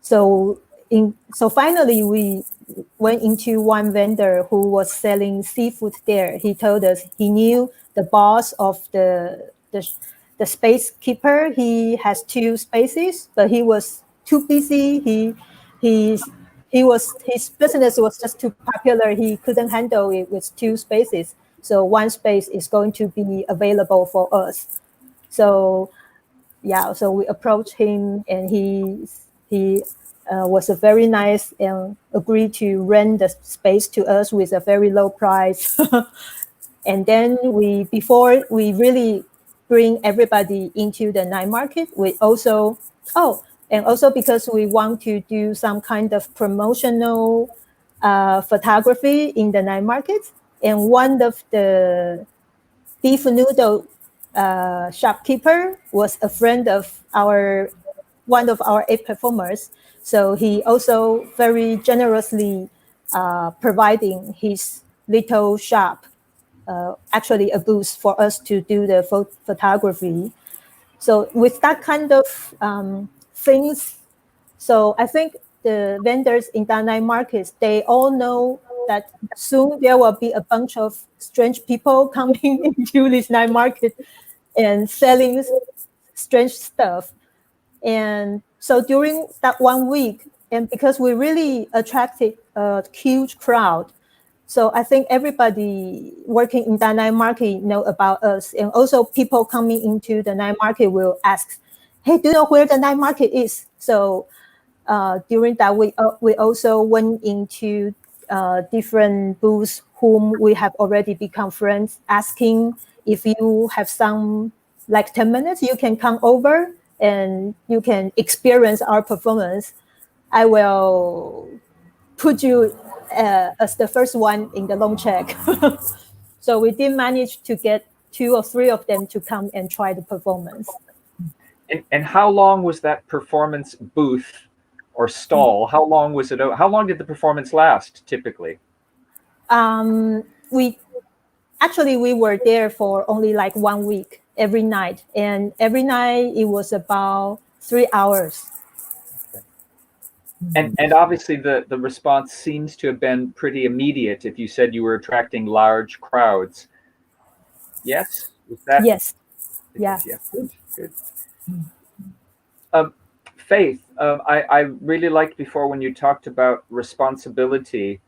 so finally we went into one vendor who was selling seafood there. He told us he knew the boss of the space keeper. He has 2 spaces, but he was too busy. His business was just too popular. He couldn't handle it with 2 spaces. So 1 space is going to be available for us. So yeah, so we approached him, and he was a very nice and agreed to rent the space to us with a very low price. And then before we really bring everybody into the night market, we also, and also because we want to do some kind of promotional photography in the night market, and one of the beef noodle shopkeeper was a friend of one of our 8 performers. So he also very generously providing his little shop, actually a booth for us to do the photography. So with that kind of things, so I think the vendors in the night markets, they all know that soon there will be a bunch of strange people coming into this night market and selling strange stuff. And so during that 1 week, and because we really attracted a huge crowd, so I think everybody working in the night market know about us. And also people coming into the night market will ask, hey, do you know where the night market is? So during that week, we also went into different booths whom we have already become friends, asking if you have some, like 10 minutes, you can come over and you can experience our performance. I will put you as the first one in the loan check. So we did manage to get 2 or 3 of them to come and try the performance. And how long was that performance booth or stall? How long was it? How long did the performance last typically? We were there for only like 1 week, every night. And every night it was about 3 hours. And obviously the response seems to have been pretty immediate if you said you were attracting large crowds. Yes? Was that? Yes. Yeah. Good. Faith, I really liked before when you talked about responsibility,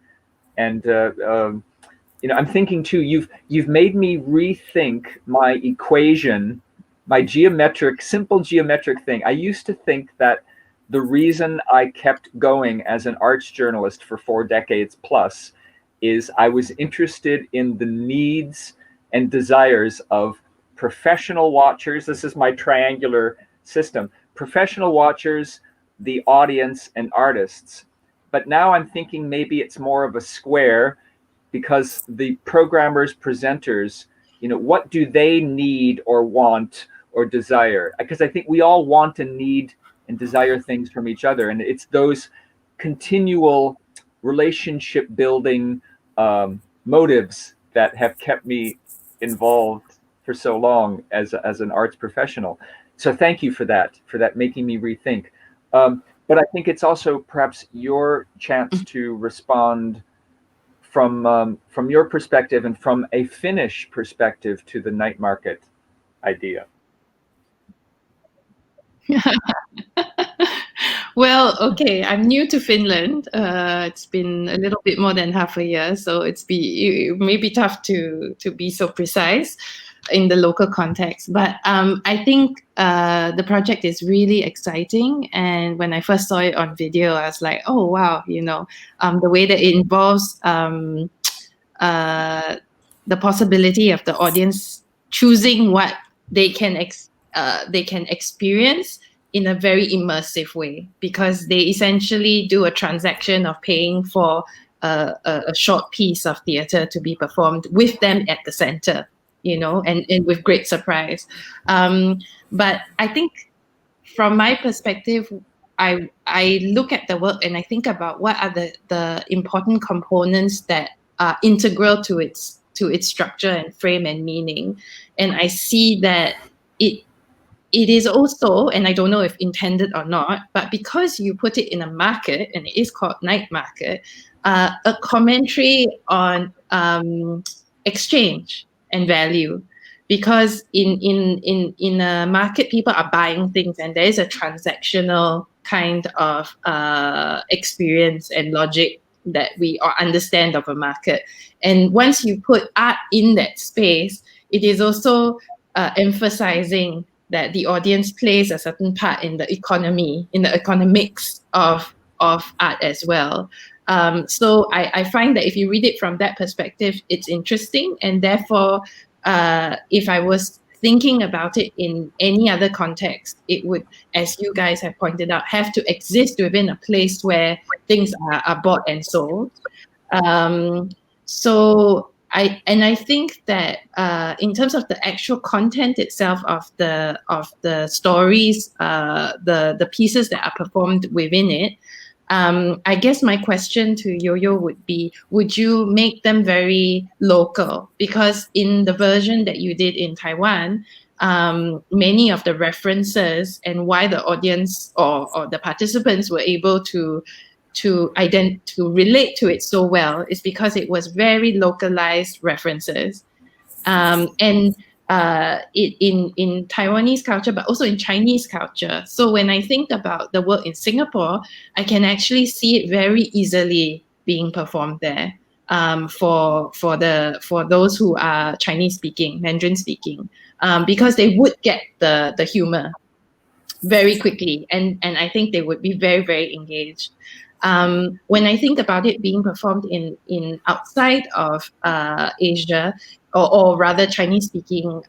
and I'm thinking too, you've made me rethink my equation, my simple geometric thing. I used to think that the reason I kept going as an arts journalist for 4 decades plus is I was interested in the needs and desires of professional watchers. This is my triangular system. Professional watchers, the audience, and artists. But now I'm thinking maybe it's more of a square, because the programmers, presenters, what do they need or want or desire? Because I think we all want and need and desire things from each other. And it's those continual relationship building motives that have kept me involved for so long as an arts professional. So thank you for that making me rethink. But I think it's also perhaps your chance to respond from your perspective and from a Finnish perspective to the night market idea. Well, okay, I'm new to Finland. It's been a little bit more than half a year, so it may be tough to be so precise in the local context. But I think the project is really exciting. And when I first saw it on video, I was like, oh, wow, the way that it involves the possibility of the audience choosing what they can experience in a very immersive way, because they essentially do a transaction of paying for a short piece of theater to be performed with them at the center, and with great surprise. But I think from my perspective, I look at the work and I think about what are the important components that are integral to its structure and frame and meaning. And I see that it is also, and I don't know if intended or not, but because you put it in a market and it is called night market, a commentary on exchange and value. Because in a market, people are buying things, and there is a transactional kind of experience and logic that we understand of a market. And once you put art in that space, it is also emphasizing that the audience plays a certain part in the economy, in the economics of art as well. So I find that if you read it from that perspective, it's interesting, and therefore, if I was thinking about it in any other context, it would, as you guys have pointed out, have to exist within a place where things are bought and sold. So I think that in terms of the actual content itself of the stories, the pieces that are performed within it, I guess my question to Yoyo would be, would you make them very local? Because in the version that you did in Taiwan, many of the references and why the audience or the participants were able to relate to it so well is because it was very localized references. And in Taiwanese culture, but also in Chinese culture. So when I think about the work in Singapore, I can actually see it very easily being performed there for those who are Chinese speaking, Mandarin speaking, because they would get the humor very quickly, and I think they would be very, very engaged. When I think about it being performed in outside of Asia, or rather Chinese-speaking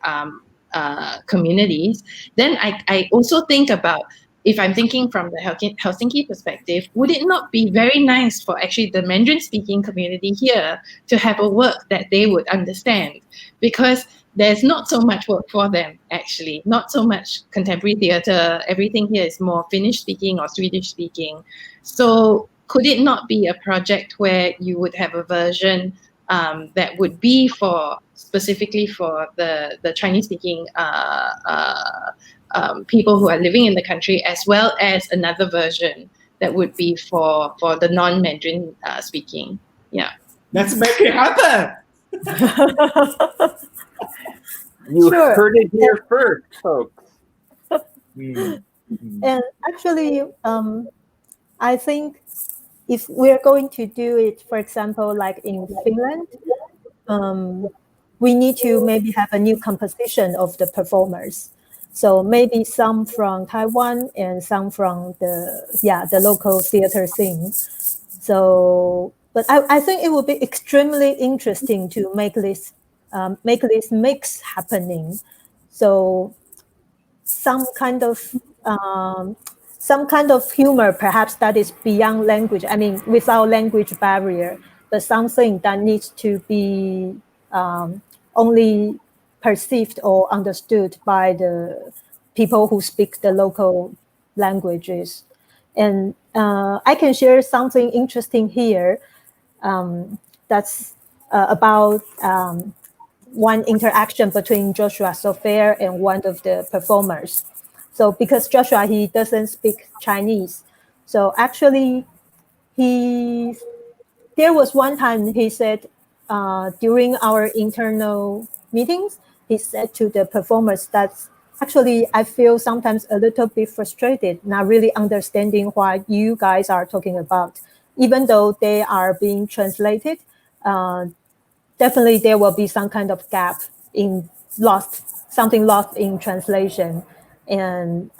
communities, then I also think about, if I'm thinking from the Helsinki perspective, would it not be very nice for actually the Mandarin-speaking community here to have a work that they would understand? Because there's not so much work for them, actually, not so much contemporary theater. Everything here is more Finnish-speaking or Swedish-speaking. So could it not be a project where you would have a version that would be specifically for the Chinese-speaking people who are living in the country, as well as another version that would be for the non-Mandarin speaking? Yeah. Let's make it happen. You heard it here first, folks. And actually, I think if we're going to do it, for example, like in Finland, we need to maybe have a new composition of the performers. So maybe some from Taiwan and some from the local theater scene. So, but I think it would be extremely interesting to make this mix happening. So some kind of humor, perhaps that is beyond language. I mean, without language barrier, but something that needs to be only perceived or understood by the people who speak the local languages. And I can share something interesting here. That's about one interaction between Joshua Sofer and one of the performers. So because Joshua, he doesn't speak Chinese. So actually, there was one time he said, during our internal meetings, he said to the performers that actually I feel sometimes a little bit frustrated, not really understanding what you guys are talking about. Even though they are being translated, definitely there will be some kind of gap something lost in translation. And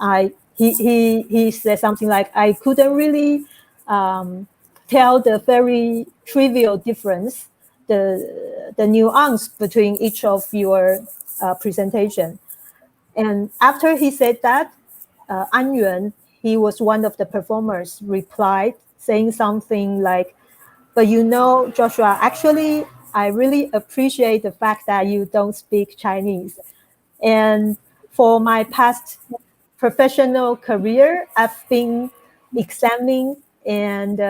he said something like, I couldn't really tell the very trivial difference, the nuance between each of your presentation. And after he said that, An Yuan, he was one of the performers, replied saying something like, But you know, Joshua, actually, I really appreciate the fact that you don't speak Chinese. And for my past professional career, I've been examining and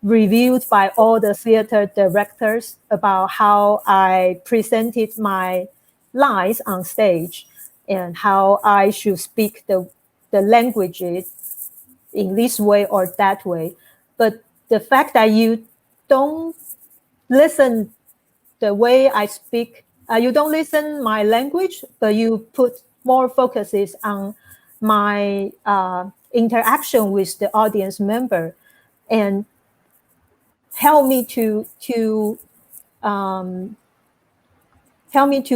reviewed by all the theater directors about how I presented my lines on stage and how I should speak the languages in this way or that way. But the fact that you don't listen the way I speak, you don't listen my language, but you put more focuses on my interaction with the audience member and help me to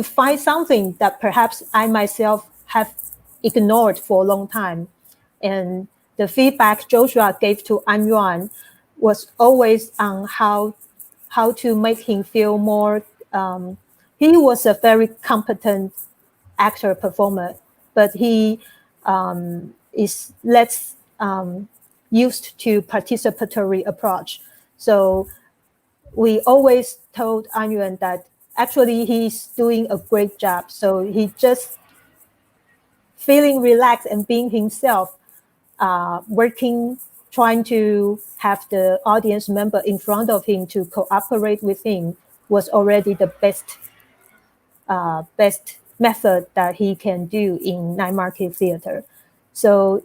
find something that perhaps I myself have ignored for a long time. And the feedback Joshua gave to An Yuan was always on how to make him feel more. He was a very competent actor performer, but he is less used to participatory approach. So we always told An Yuan that actually he's doing a great job. So he just feeling relaxed and being himself, working, trying to have the audience member in front of him to cooperate with him was already the best method that he can do in night market theater. So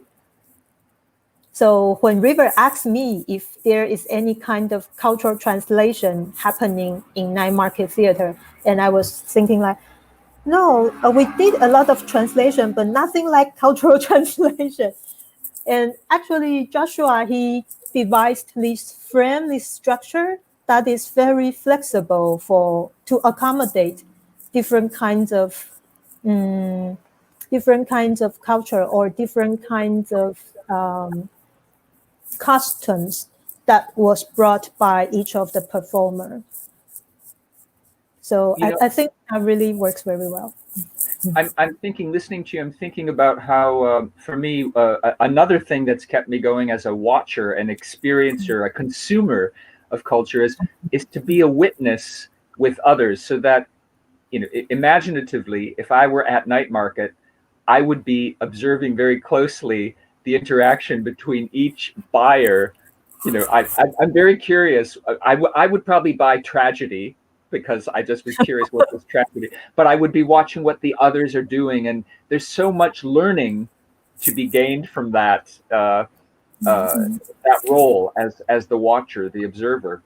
when River asked me if there is any kind of cultural translation happening in night market theater, and I was thinking like, no, we did a lot of translation, but nothing like cultural translation. And actually, Joshua, he devised this frame, this structure that is very flexible to accommodate different kinds of culture or different kinds of customs that was brought by each of the performer. So I think that really works very well. I'm thinking, listening to you, I'm thinking about how, for me, another thing that's kept me going as a watcher, an experiencer, a consumer of culture is to be a witness with others, so that, imaginatively, if I were at night market, I would be observing very closely the interaction between each buyer. I'm very curious. I would probably buy tragedy, because I just was curious what was tragedy, but I would be watching what the others are doing, and there's so much learning to be gained from that role as the watcher, the observer.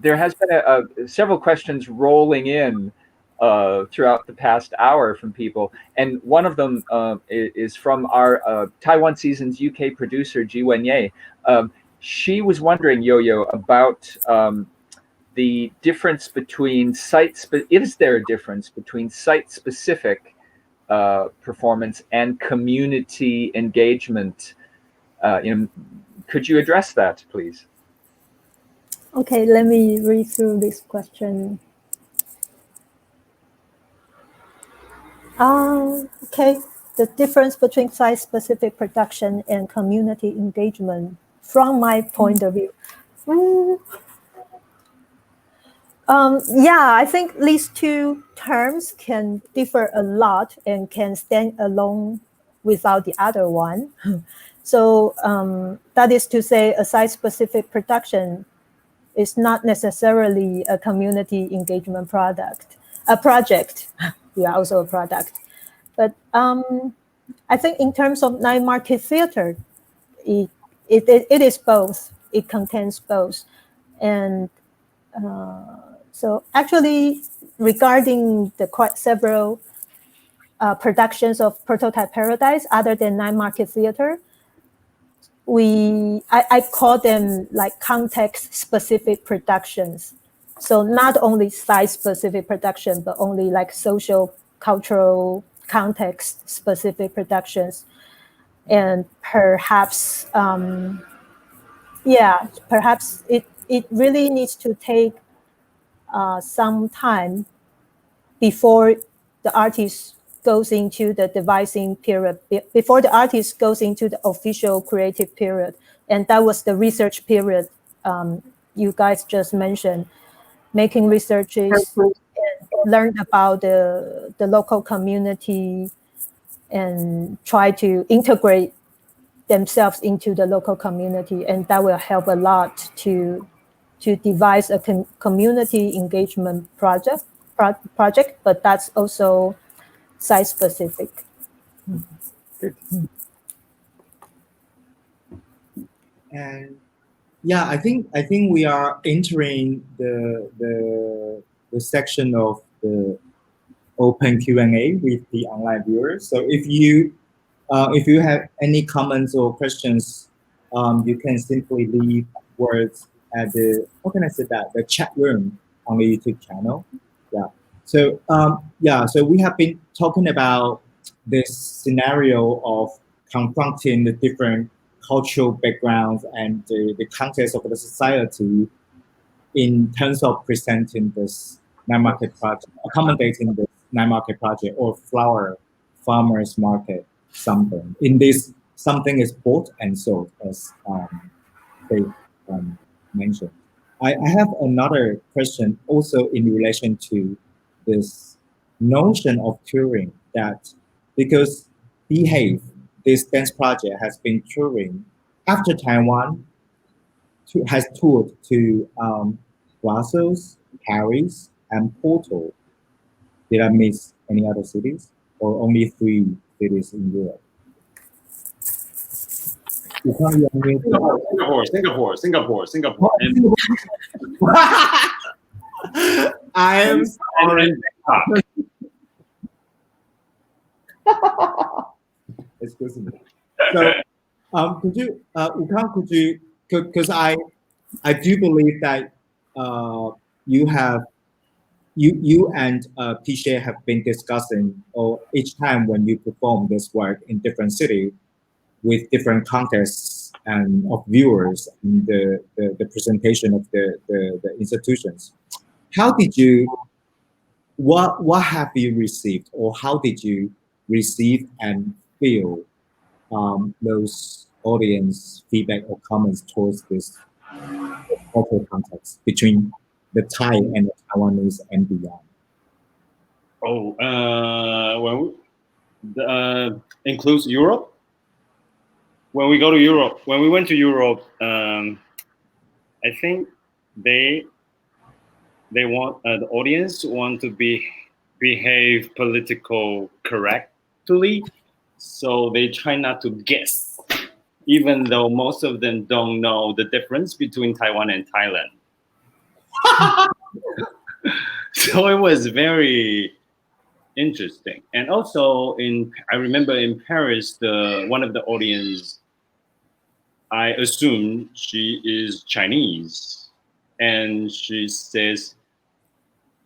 There has been several questions rolling in throughout the past hour from people, and one of them is from our Taiwan Seasons UK producer Ji Wenye. She was wondering, Yo-Yo, about the difference between is there a difference between site-specific performance and community engagement? Could you address that, please? Okay, let me read through this question. Okay, the difference between site-specific production and community engagement, from my point of view. Yeah, I think these two terms can differ a lot and can stand alone without the other one. So that is to say, a site-specific production is not necessarily a community engagement project. We are also a product. But I think in terms of night market theater, it is both. It contains both. And so actually, regarding the quite several productions of Prototype Paradise other than night market theater, I call them like context-specific productions. So not only site-specific production, but only like social, cultural, context-specific productions. And perhaps, perhaps it really needs to take some time before the artist goes into the devising period, before the artist goes into the official creative period. And that was the research period you guys just mentioned, making researches and learn about the local community and try to integrate themselves into the local community, and that will help a lot to devise a community engagement project, but that's also site specific. And yeah, I think we are entering the section of the open Q&A with the online viewers. So if you have any comments or questions, you can simply leave words at the, how can I say that, the chat room on the YouTube channel. Yeah. So so we have been talking about this scenario of confronting the different cultural backgrounds and the context of the society in terms of presenting this night market project, accommodating the night market project or farmers market something. In this, something is bought and sold, as they mentioned. I have another question also in relation to this notion of touring, that because Behave, this dance project, has been touring after Taiwan, has toured to Brussels, Paris, and Porto. Did I miss any other cities, or only 3 cities in Europe? Singapore. I am sorry. Excuse me. So, could you, Wu-Kang, because I do believe that you and Pichet have been discussing, or each time when you perform this work in different cities with different contexts and of viewers and the presentation of the institutions. How did you, what have you received, or how did you receive and feel those audience feedback or comments towards this cultural context between the Thai and the Taiwanese and beyond? Includes Europe. When we went to Europe, I think they want the audience want to behave political correctly, so they try not to guess, even though most of them don't know the difference between Taiwan and Thailand. So it was very interesting. And also I remember in Paris, one of the audience, I assume she is Chinese, and she says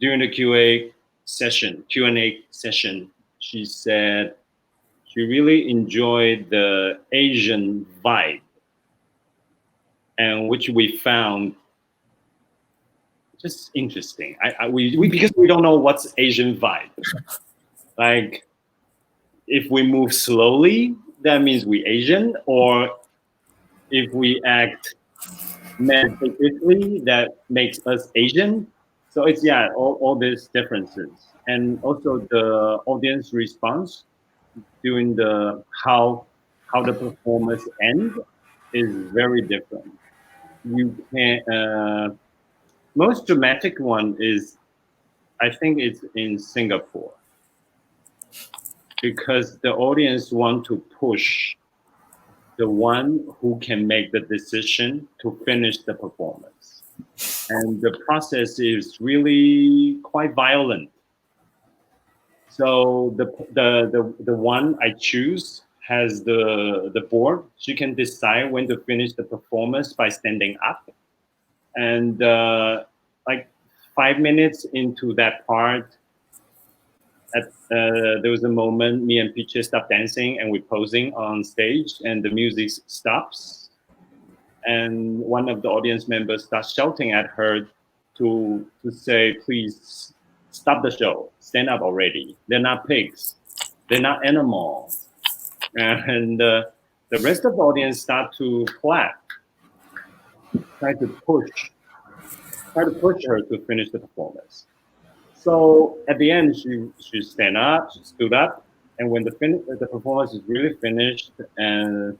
during the Q&A session, she said she really enjoyed the Asian vibe, and which we found just interesting. We because we don't know what's Asian vibe. Like, if we move slowly, that means we Asian, or if we act meditatively, that makes us Asian. So it's all these differences, and also the audience response during how the performance ends is very different. You can most dramatic one is, I think it's in Singapore, because the audience want to push the one who can make the decision to finish the performance. And the process is really quite violent. So the one I choose has the board. She can decide when to finish the performance by standing up. And like 5 minutes into that part, there was a moment me and Pichet stopped dancing and we're posing on stage, and the music stops, and one of the audience members starts shouting at her to say, please stop the show, stand up already. They're not pigs, they're not animals. And the rest of the audience start to clap, try to push try to push her to finish the performance. So at the end, she stood up, and when the performance is really finished, and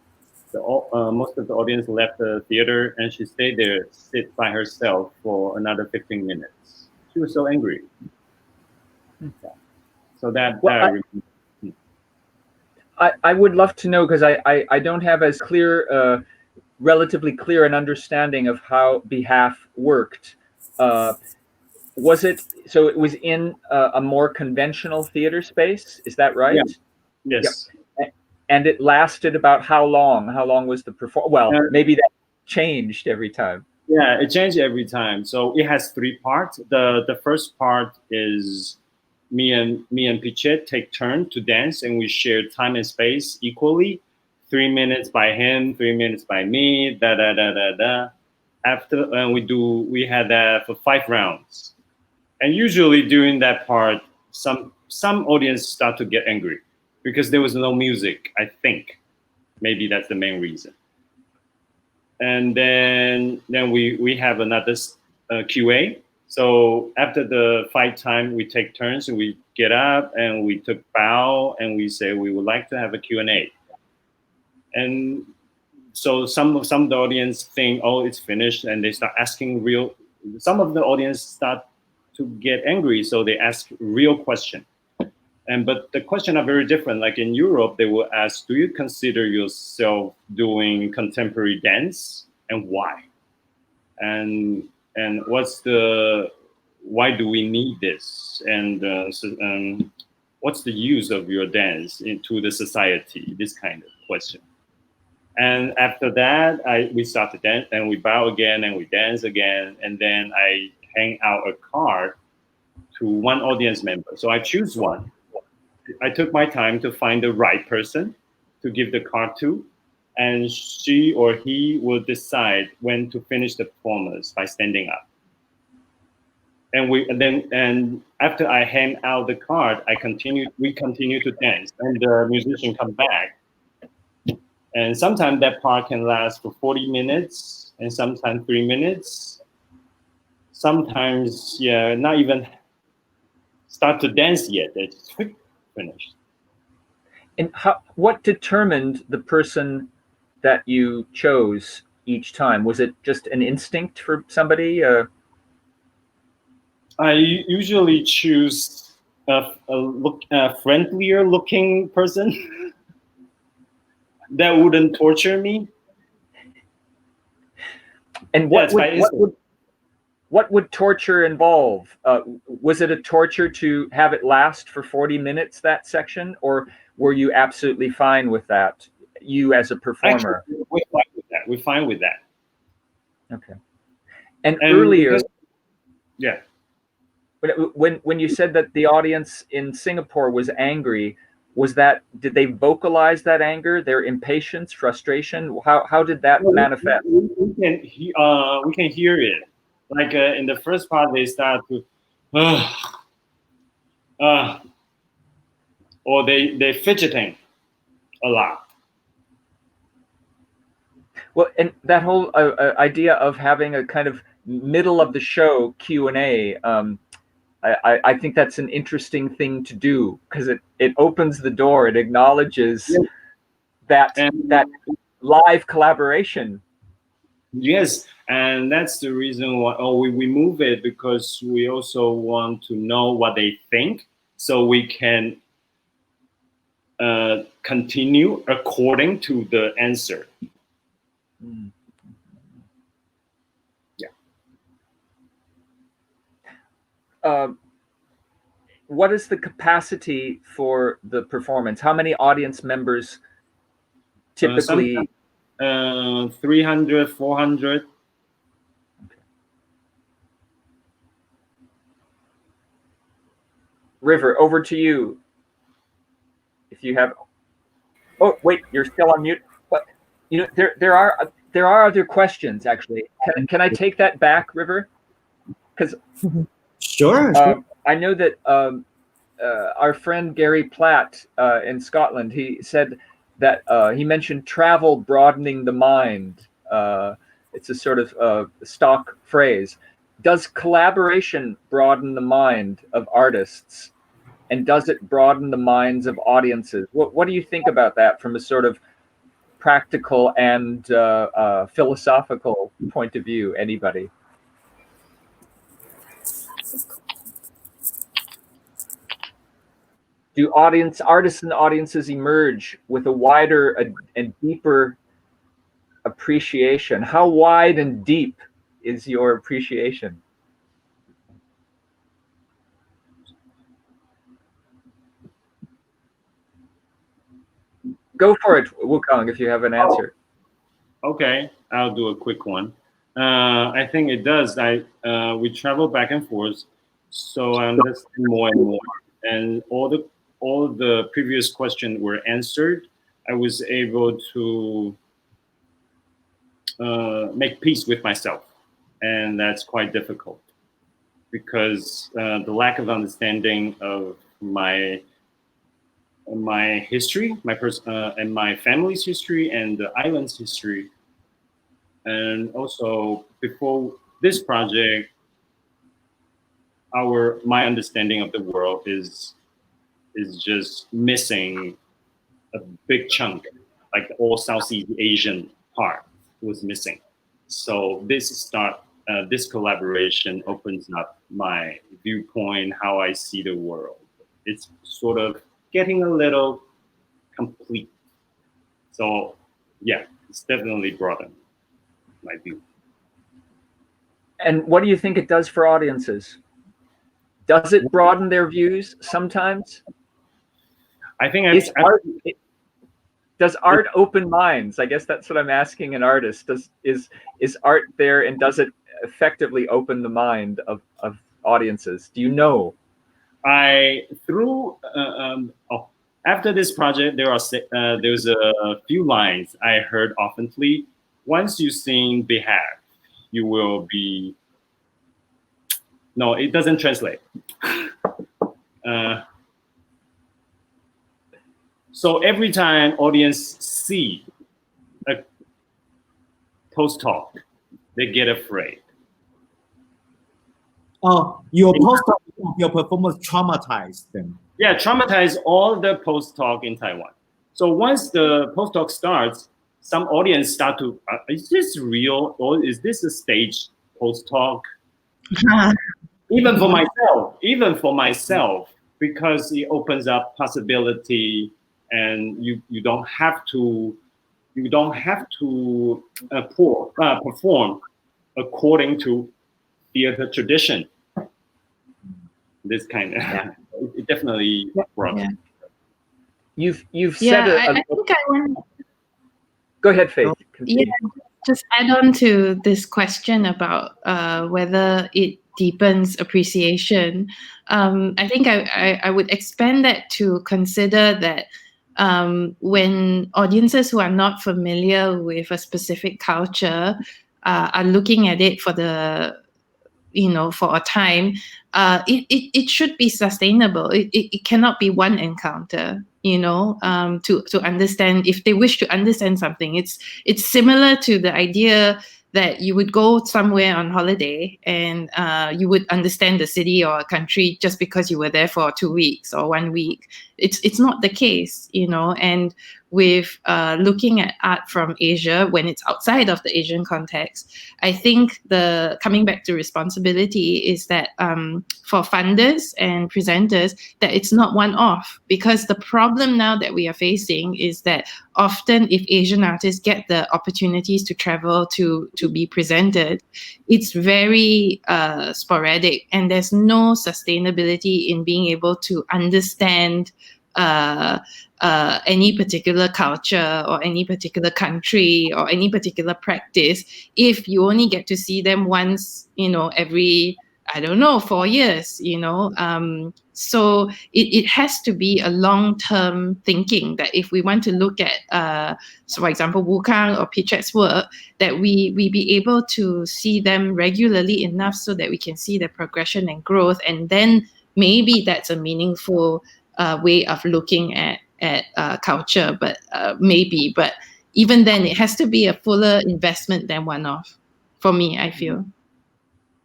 most of the audience left the theater, and she stayed there, sit by herself for another 15 minutes. She was so angry. So I would love to know, because I don't have as clear, relatively clear an understanding of how Behalf worked. Was it, so it was in a more conventional theater space? Is that right? Yeah. Yes. Yeah. And it lasted about how long? How long was the performance? Well, maybe that changed every time. Yeah, it changed every time. So it has 3 parts. The first part is me and Pichet take turn to dance, and we share time and space equally. 3 minutes by him, 3 minutes by me. After we had that for 5 rounds, and usually during that part, some audience start to get angry because there was no music. I think maybe that's the main reason. And then we have another QA. So after the fight time, we take turns and we get up and we took bow and we say we would like to have a Q&A. And so some of the audience think, oh, it's finished, and they start asking some of the audience start to get angry, so they ask real question. But the question are very different. Like in Europe, they will ask, do you consider yourself doing contemporary dance, and why? And why do we need this? And what's the use of your dance into the society? This kind of question. And after that, we start to dance, and we bow again, and we dance again, and then I hang out a card to one audience member. So I choose one. I took my time to find the right person to give the card to, and she or he will decide when to finish the performance by standing up. And after I hand out the card, we continue to dance, and the musician come back. And sometimes that part can last for 40 minutes, and sometimes 3 minutes. Sometimes, not even start to dance yet. It's finished. And what determined the person that you chose each time? Was it just an instinct for somebody? I usually choose a friendlier looking person that wouldn't torture me. And what would torture involve? Was it a torture to have it last for 40 minutes, that section, or were you absolutely fine with that, you as a performer? Actually, we're fine with that. We're fine with that. Okay. And earlier, yeah. When you said that the audience in Singapore was angry, did they vocalize that anger, their impatience, frustration? How did that manifest? We can hear it. Like in the first part, they start to, or they're fidgeting a lot. Well, and that whole idea of having a kind of middle of the show Q&A, I think that's an interesting thing to do, because it opens the door. It acknowledges that live collaboration. Yes, and that's the reason why we move it, because we also want to know what they think, so we can continue according to the answer. What is the capacity for the performance? How many audience members typically? 300, 400. Okay. River, over to you. If you have, oh wait, you're still on mute. But there are other questions actually. Can I take that back, River? Because sure. I know that our friend Gary Platt in Scotland, he said that he mentioned travel broadening the mind. It's a sort of stock phrase. does collaboration broaden the mind of artists, and does it broaden the minds of audiences? What do you think about that from a sort of practical and philosophical point of view? Anybody? Do artists and audiences emerge with a wider and deeper appreciation? How wide and deep is your appreciation? Go for it, Wu-Kang, if you have an answer. Okay, I'll do a quick one. I think it does. We travel back and forth, so I understand more and more. And all the previous questions were answered. I was able to make peace with myself, and that's quite difficult because the lack of understanding of my history, and my family's history, and the island's history. And also, before this project, my understanding of the world is just missing a big chunk, like the all Southeast Asian part was missing. So this collaboration opens up my viewpoint, how I see the world. It's sort of getting a little complete. So yeah, it's definitely broadened my view. And what do you think it does for audiences? Does it broaden their views sometimes? I think does art open minds? I guess that's what I'm asking an artist. Is art there, and does it effectively open the mind of audiences? Do you know? After this project, there's a few lines I heard oftenly. Once you sing Behave, you will be. No, it doesn't translate. So every time audience see a post talk, they get afraid. Oh, your post talk, your performance traumatized them. Yeah, traumatize all the post talk in Taiwan. So once the post talk starts, some audience start to, is this real, or is this a stage post talk? Even for myself, because it opens up possibility, and you don't have to perform according to theater tradition. This kind of it definitely brought. Yeah. You've said I think I want. Go ahead, Faith. Yeah, just add on to this question about whether it deepens appreciation. I think I would expand that to consider that when audiences who are not familiar with a specific culture are looking at it for for a time, it should be sustainable. It cannot be one encounter, to understand. If they wish to understand something, it's similar to the idea that you would go somewhere on holiday and you would understand the city or a country just because you were there for 2 weeks or 1 week. It's not the case, and with looking at art from Asia when it's outside of the Asian context, I think the coming back to responsibility is that for funders and presenters, that it's not one-off, because the problem now that we are facing is that often if Asian artists get the opportunities to travel to be presented, it's very sporadic, and there's no sustainability in being able to understand any particular culture or any particular country or any particular practice if you only get to see them once, every, 4 years, so it has to be a long-term thinking, that if we want to look at, so for example, Wu-Kang or Pichet's work, that we be able to see them regularly enough so that we can see their progression and growth, and then maybe that's a meaningful way of looking at culture, but maybe. But even then, it has to be a fuller investment than one-off, for me, I feel.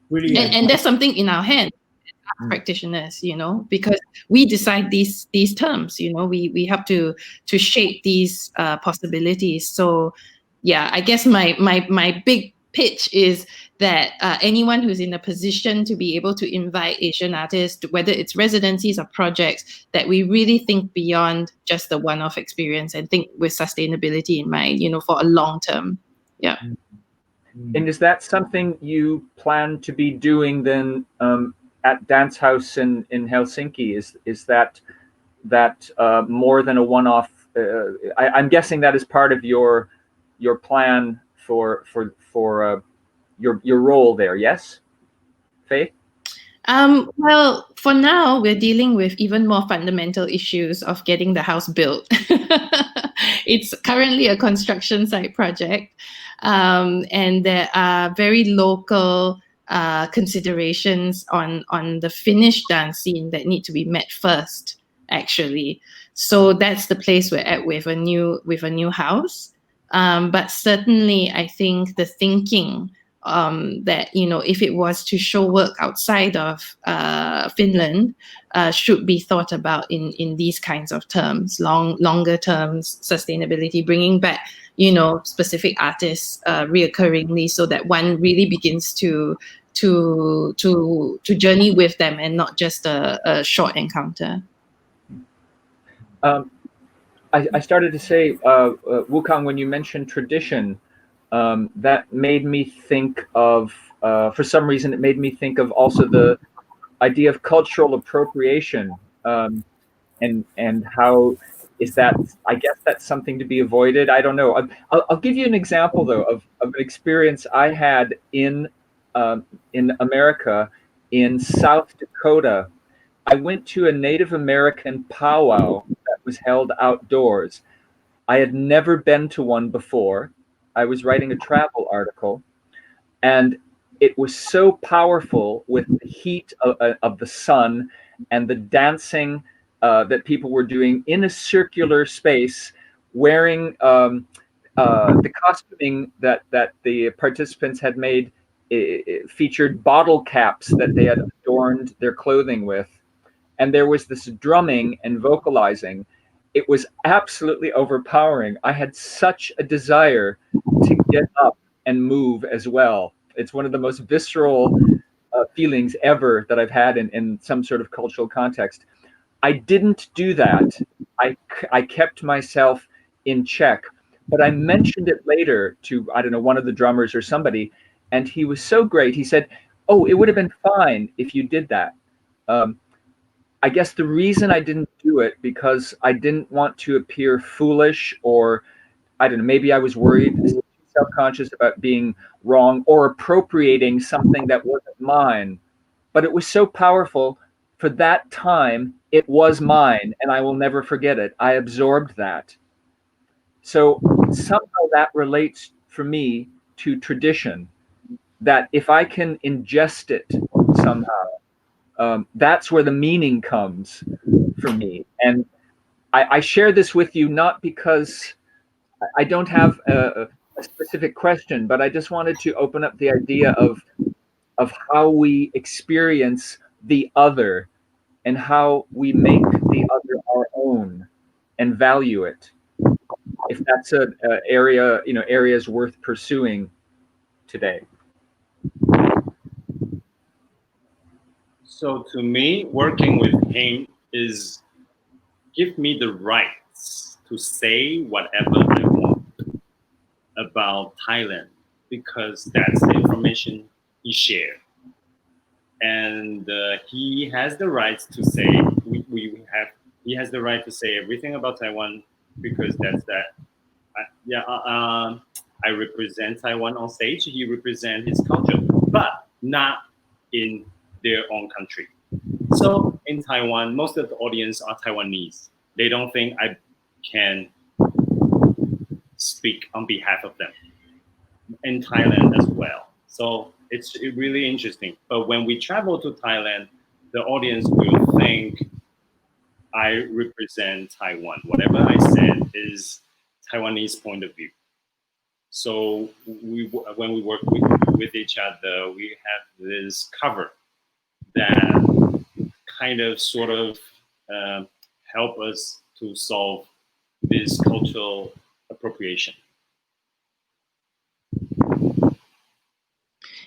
Really, and there's something in our hands as practitioners, you know, because we decide these terms, you know, we have to shape these possibilities. So yeah, I guess my big pitch is that anyone who's in a position to be able to invite Asian artists, whether it's residencies or projects, that we really think beyond just the one-off experience and think with sustainability in mind, you know, for a long term. Yeah. And is that something you plan to be doing then at Dance House in Helsinki? Is that more than a one-off? I'm guessing that is part of your plan for your role there. Yes, Faith? Well, for now, we're dealing with even more fundamental issues of getting the house built. It's currently a construction site project, and there are very local considerations on the finished dance scene that need to be met first, actually. So that's the place we're at with a new house. But certainly, I think the thinking that, you know, if it was to show work outside of Finland, should be thought about in these kinds of terms, longer terms, sustainability, bringing back, you know, specific artists reoccurringly, so that one really begins to journey with them and not just a short encounter. I started to say, Wu-Kang, when you mentioned tradition, that made me think of, for some reason, it made me think of also the idea of cultural appropriation, and how is that, I guess that's something to be avoided. I don't know. I'll give you an example, though, of an experience I had in America, in South Dakota. I went to a Native American powwow that was held outdoors. I had never been to one before. I was writing a travel article, and it was so powerful with the heat of the sun and the dancing that people were doing in a circular space, wearing the costuming that the participants had made. It featured bottle caps that they had adorned their clothing with, and there was this drumming and vocalizing. It was absolutely overpowering. I had such a desire to get up and move as well. It's one of the most visceral feelings ever that I've had in some sort of cultural context. I didn't do that. I kept myself in check, but I mentioned it later to, I don't know, one of the drummers or somebody, and he was so great. He said, "Oh, it would have been fine if you did that." I guess the reason I didn't do it, because I didn't want to appear foolish, or I don't know, maybe I was worried, self-conscious about being wrong or appropriating something that wasn't mine. But it was so powerful. For that time, it was mine, and I will never forget it. I absorbed that. So somehow that relates for me to tradition, that if I can ingest it somehow, that's where the meaning comes for me. And I share this with you not because I don't have a specific question, but I just wanted to open up the idea of how we experience the other and how we make the other our own and value it. If that's an area, you know, areas worth pursuing today. So to me, working with him is give me the rights to say whatever I want about Thailand, because that's the information he shared. And he has the rights to say, he has the right to say everything about Taiwan, because that's that. I represent Taiwan on stage. He represents his culture, but not in their own country. So in Taiwan, most of the audience are Taiwanese. They don't think I can speak on behalf of them. In Thailand as well. So it's really interesting. But when we travel to Thailand, the audience will think I represent Taiwan. Whatever I said is Taiwanese point of view. So when we work with each other, we have this cover that kind of sort of help us to solve this cultural appropriation.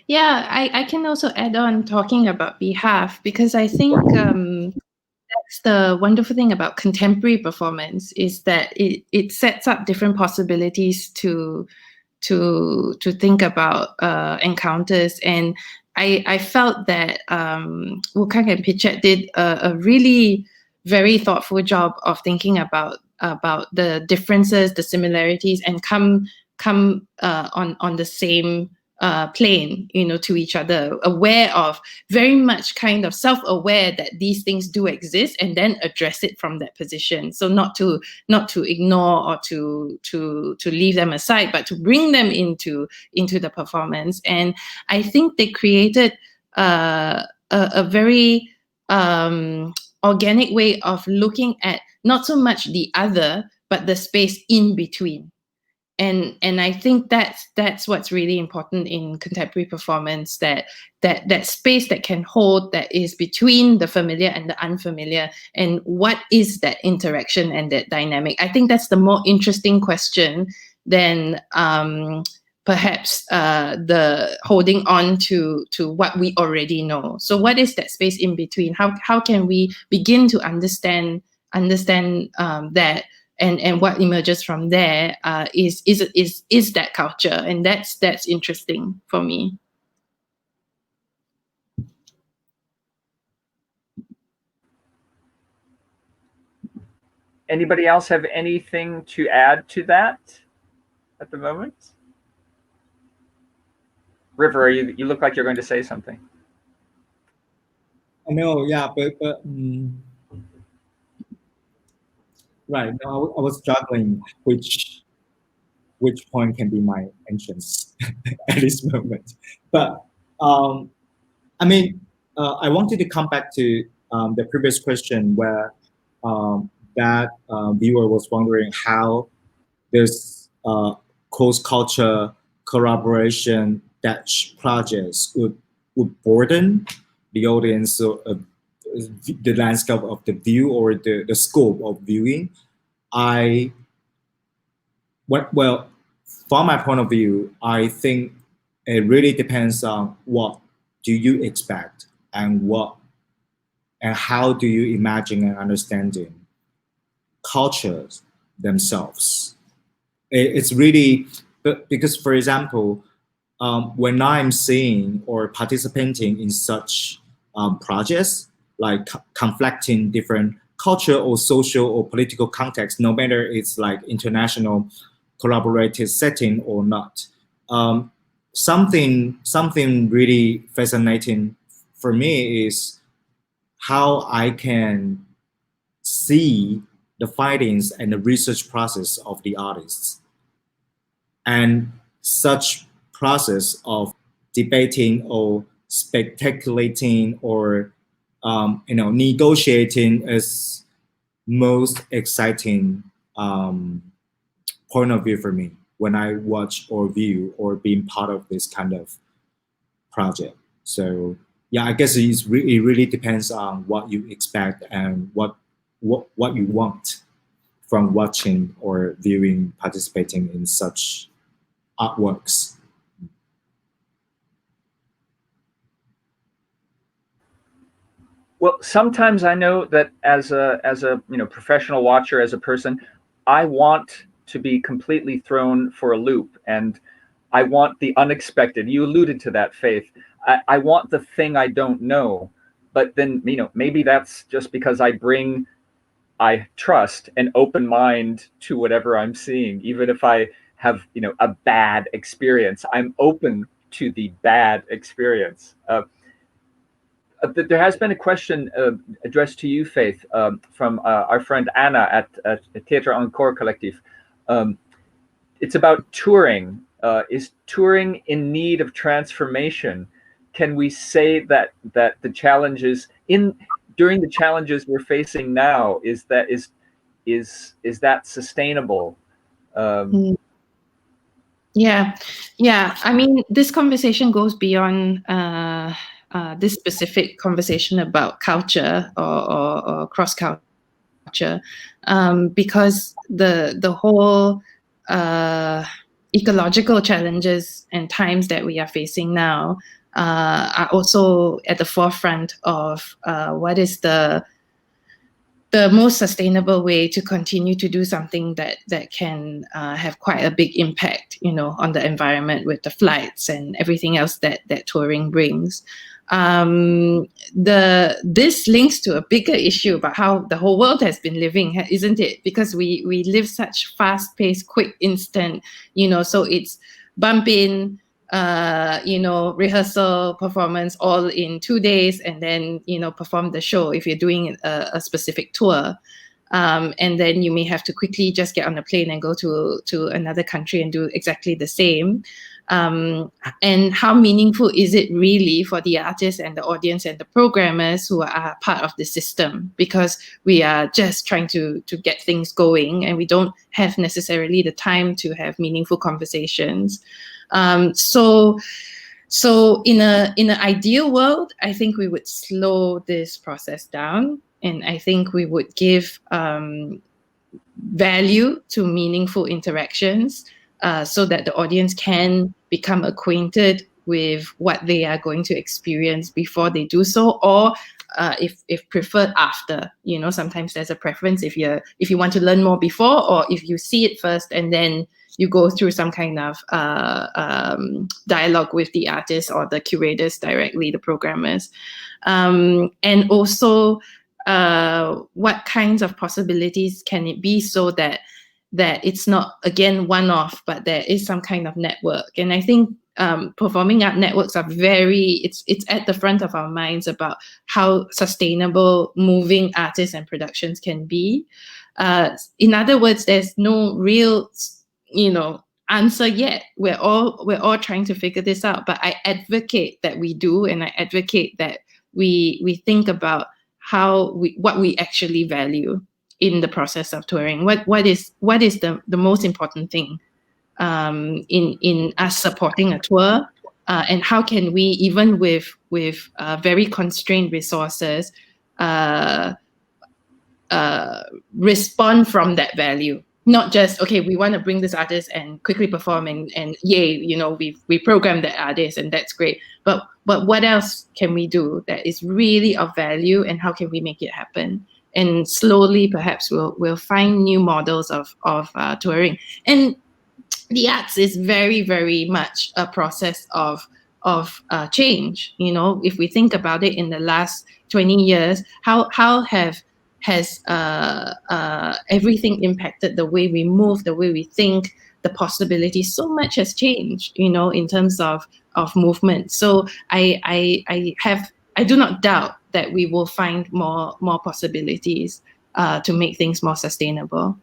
Yeah, I can also add on talking about behalf, because I think that's the wonderful thing about contemporary performance, is that it sets up different possibilities to think about encounters. And I felt that Wu-Kang and Pichet did a really very thoughtful job of thinking about the differences, the similarities, and come on the same plane, to each other, aware of, very much kind of self-aware that these things do exist, and then address it from that position. So not to ignore or to leave them aside, but to bring them into the performance. And I think they created a very organic way of looking at not so much the other, but the space in between. And I think that's what's really important in contemporary performance, that space that can hold, that is between the familiar and the unfamiliar, and what is that interaction and that dynamic. I think that's the more interesting question than perhaps the holding on to what we already know. So what is that space in between? How can we begin to understand that? And what emerges from there is that culture, and that's interesting for me. Anybody else have anything to add to that at the moment? River, you look like you're going to say something. I know, yeah, but right. No, I was struggling which point can be my entrance at this moment. But I mean, I wanted to come back to the previous question where that viewer was wondering how this cross-culture collaboration Dutch projects would broaden the audience, the landscape of the view, or the scope of viewing. Well, from my point of view, I think it really depends on what do you expect, and how do you imagine and understanding cultures themselves. It's really, because, for example, when I'm seeing or participating in such projects, like conflicting different culture or social or political context, no matter it's like international collaborative setting or not, something really fascinating for me is how I can see the findings and the research process of the artists, and such process of debating or speculating or negotiating is most exciting point of view for me when I watch or view or being part of this kind of project. So yeah, I guess it really depends on what you expect and what you want from watching or viewing, participating in such artworks. Well, sometimes I know that as a professional watcher, as a person, I want to be completely thrown for a loop, and I want the unexpected. You alluded to that, Faith. I want the thing I don't know, but then maybe that's just because I trust an open mind to whatever I'm seeing, even if I have a bad experience. I'm open to the bad experience. There has been a question addressed to you, Faith, from our friend Anna at Theatre Encore Collective. It's about touring. Is touring in need of transformation? Can we say that the challenges during the challenges we're facing now is that sustainable? Yeah, yeah. I mean, this conversation goes beyond this specific conversation about culture or cross culture, because the whole ecological challenges and times that we are facing now are also at the forefront of what is the most sustainable way to continue to do something that can have quite a big impact, on the environment with the flights and everything else that touring brings. This links to a bigger issue about how the whole world has been living, isn't it? Because we live such fast-paced, quick, instant, so it's bump in, rehearsal, performance all in 2 days, and then, perform the show if you're doing a specific tour. And then you may have to quickly just get on a plane and go to another country and do exactly the same. And how meaningful is it really for the artists and the audience and the programmers who are part of the system? Because we are just trying to get things going, and we don't have necessarily the time to have meaningful conversations. So in an ideal world, I think we would slow this process down, and I think we would give value to meaningful interactions, so that the audience can become acquainted with what they are going to experience before they do so, or if preferred after. Sometimes there's a preference if you want to learn more before, or if you see it first and then you go through some kind of dialogue with the artists or the curators directly, the programmers. And also, what kinds of possibilities can it be so that it's not, again, one-off, but there is some kind of network. And I think performing art networks are it's at the front of our minds about how sustainable moving artists and productions can be. In other words, there's no real answer yet. We're all trying to figure this out, but I advocate that we do, and I advocate that we think about what we actually value in the process of touring. What is the most important thing in us supporting a tour, and how can we, even with very constrained resources, respond from that value. Not just, okay, we want to bring this artist and quickly perform and yay, we programmed that artist and that's great. But what else can we do that is really of value, and how can we make it happen? And slowly, perhaps we'll find new models of touring. And the arts is very, very much a process of change. If we think about it, in the last 20 years, how has everything impacted the way we move, the way we think, the possibilities? So much has changed, in terms of movement. So I do not doubt that we will find more possibilities to make things more sustainable.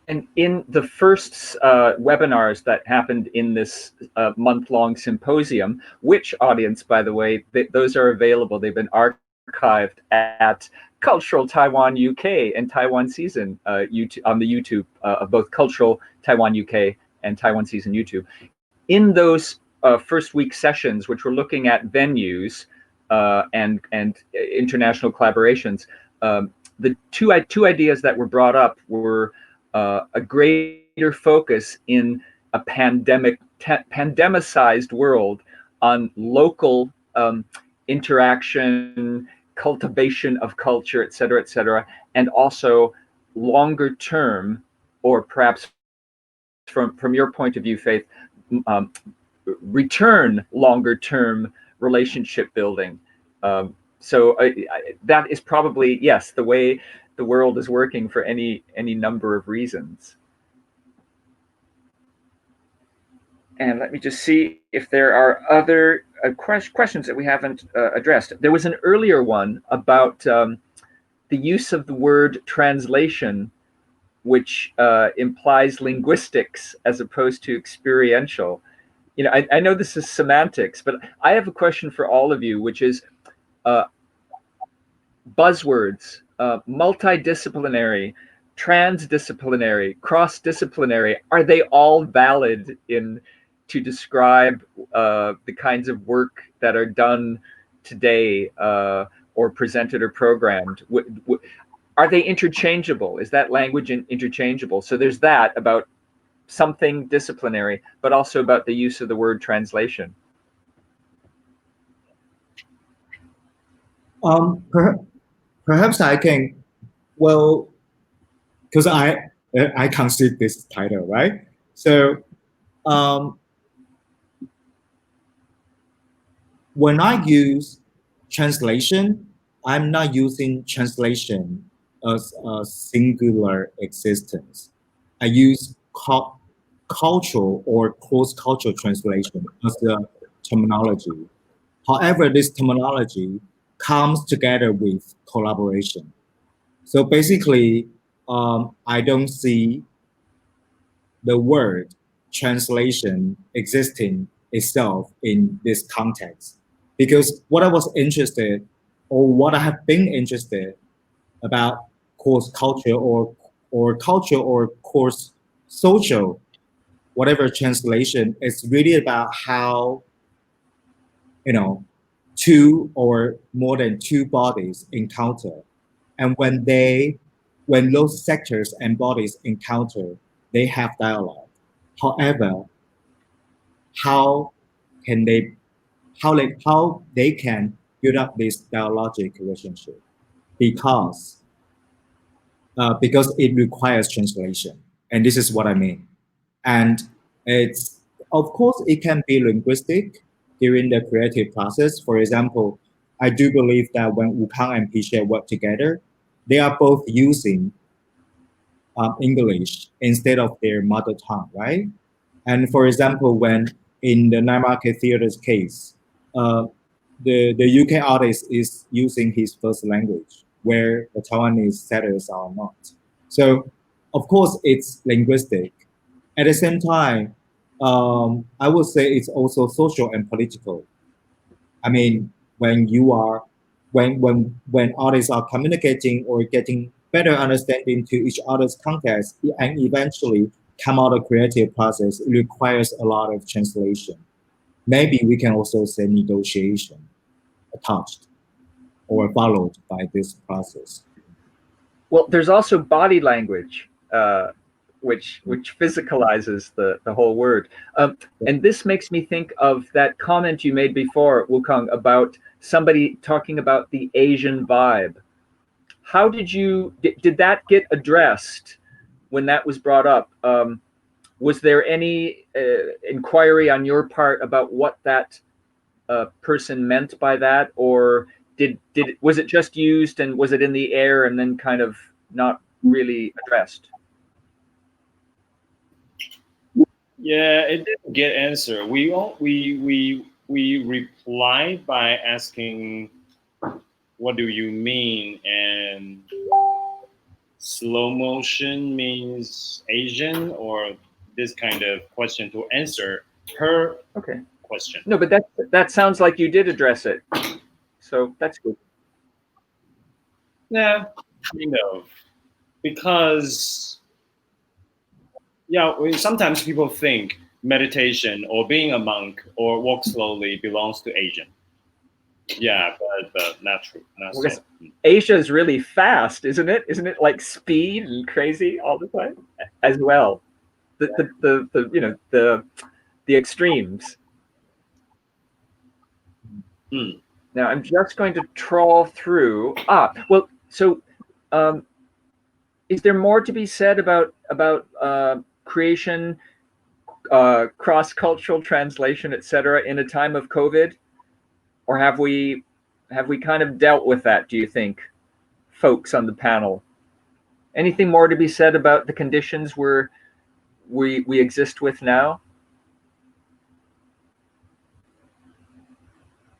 And in the first webinars that happened in this month-long symposium, which audience, by the way, those are available. They've been archived at Cultural Taiwan UK and Taiwan Season YouTube, on the YouTube of both Cultural Taiwan UK and Taiwan Season YouTube. In those first week sessions, which were looking at venues and international collaborations, the two ideas that were brought up were a greater focus in a pandemicized world on local interaction, cultivation of culture, et cetera, and also longer term, or perhaps from your point of view, Faith, return longer term relationship building. So that is probably, yes, the way the world is working for any number of reasons. And let me just see if there are other questions that we haven't addressed. There was an earlier one about the use of the word translation, which implies linguistics as opposed to experiential. I know this is semantics, but I have a question for all of you, which is buzzwords, multidisciplinary, transdisciplinary, cross-disciplinary, are they all valid to describe the kinds of work that are done today or presented or programmed? Are they interchangeable? Is that language interchangeable? So there's that about something disciplinary, but also about the use of the word translation. Perhaps I can, well, because I consider this title, right? So when I use translation, I'm not using translation as a singular existence. I use cultural or cross-cultural translation as a terminology. However, this terminology comes together with collaboration. So basically, I don't see the word translation existing itself in this context. Because what I was interested, or what I have been interested about course culture or culture or course social, whatever translation, is really about how, two or more than two bodies encounter. And when those sectors and bodies encounter, they have dialogue. However, how can they how they can build up this dialogic relationship? Because it requires translation, and this is what I mean. And it's, of course, it can be linguistic during the creative process. For example, I do believe that when Wu-Kang and Pichet work together, they are both using English instead of their mother tongue, right? And for example, when in the Night Market Theatre's case, the UK artist is using his first language, where the Taiwanese setters are not. So, of course, it's linguistic. At the same time, I would say it's also social and political. I mean, when artists are communicating or getting better understanding to each other's context and eventually come out of creative process, it requires a lot of translation. Maybe we can also say negotiation attached or followed by this process. Well, there's also body language, which physicalizes the whole word. And this makes me think of that comment you made before, Wu-Kang, about somebody talking about the Asian vibe. How did that get addressed when that was brought up? Was there any inquiry on your part about what that person meant by that, or was it just used and was it in the air and then kind of not really addressed? Yeah, it didn't get answered. We replied by asking, "What do you mean?" And slow motion means Asian, or this kind of question to answer her question. No, but that sounds like you did address it, so that's good. Yeah, kind of, because sometimes people think meditation or being a monk or walk slowly belongs to Asian. Yeah, but not true. Not so. Asia is really fast, isn't it? Isn't it like speed and crazy all the time as well? The extremes. Now I'm just going to trawl through. So is there more to be said about creation, cross-cultural translation, etc., in a time of COVID, or have we kind of dealt with that? Do you think, folks on the panel? Anything more to be said about the conditions we exist with now?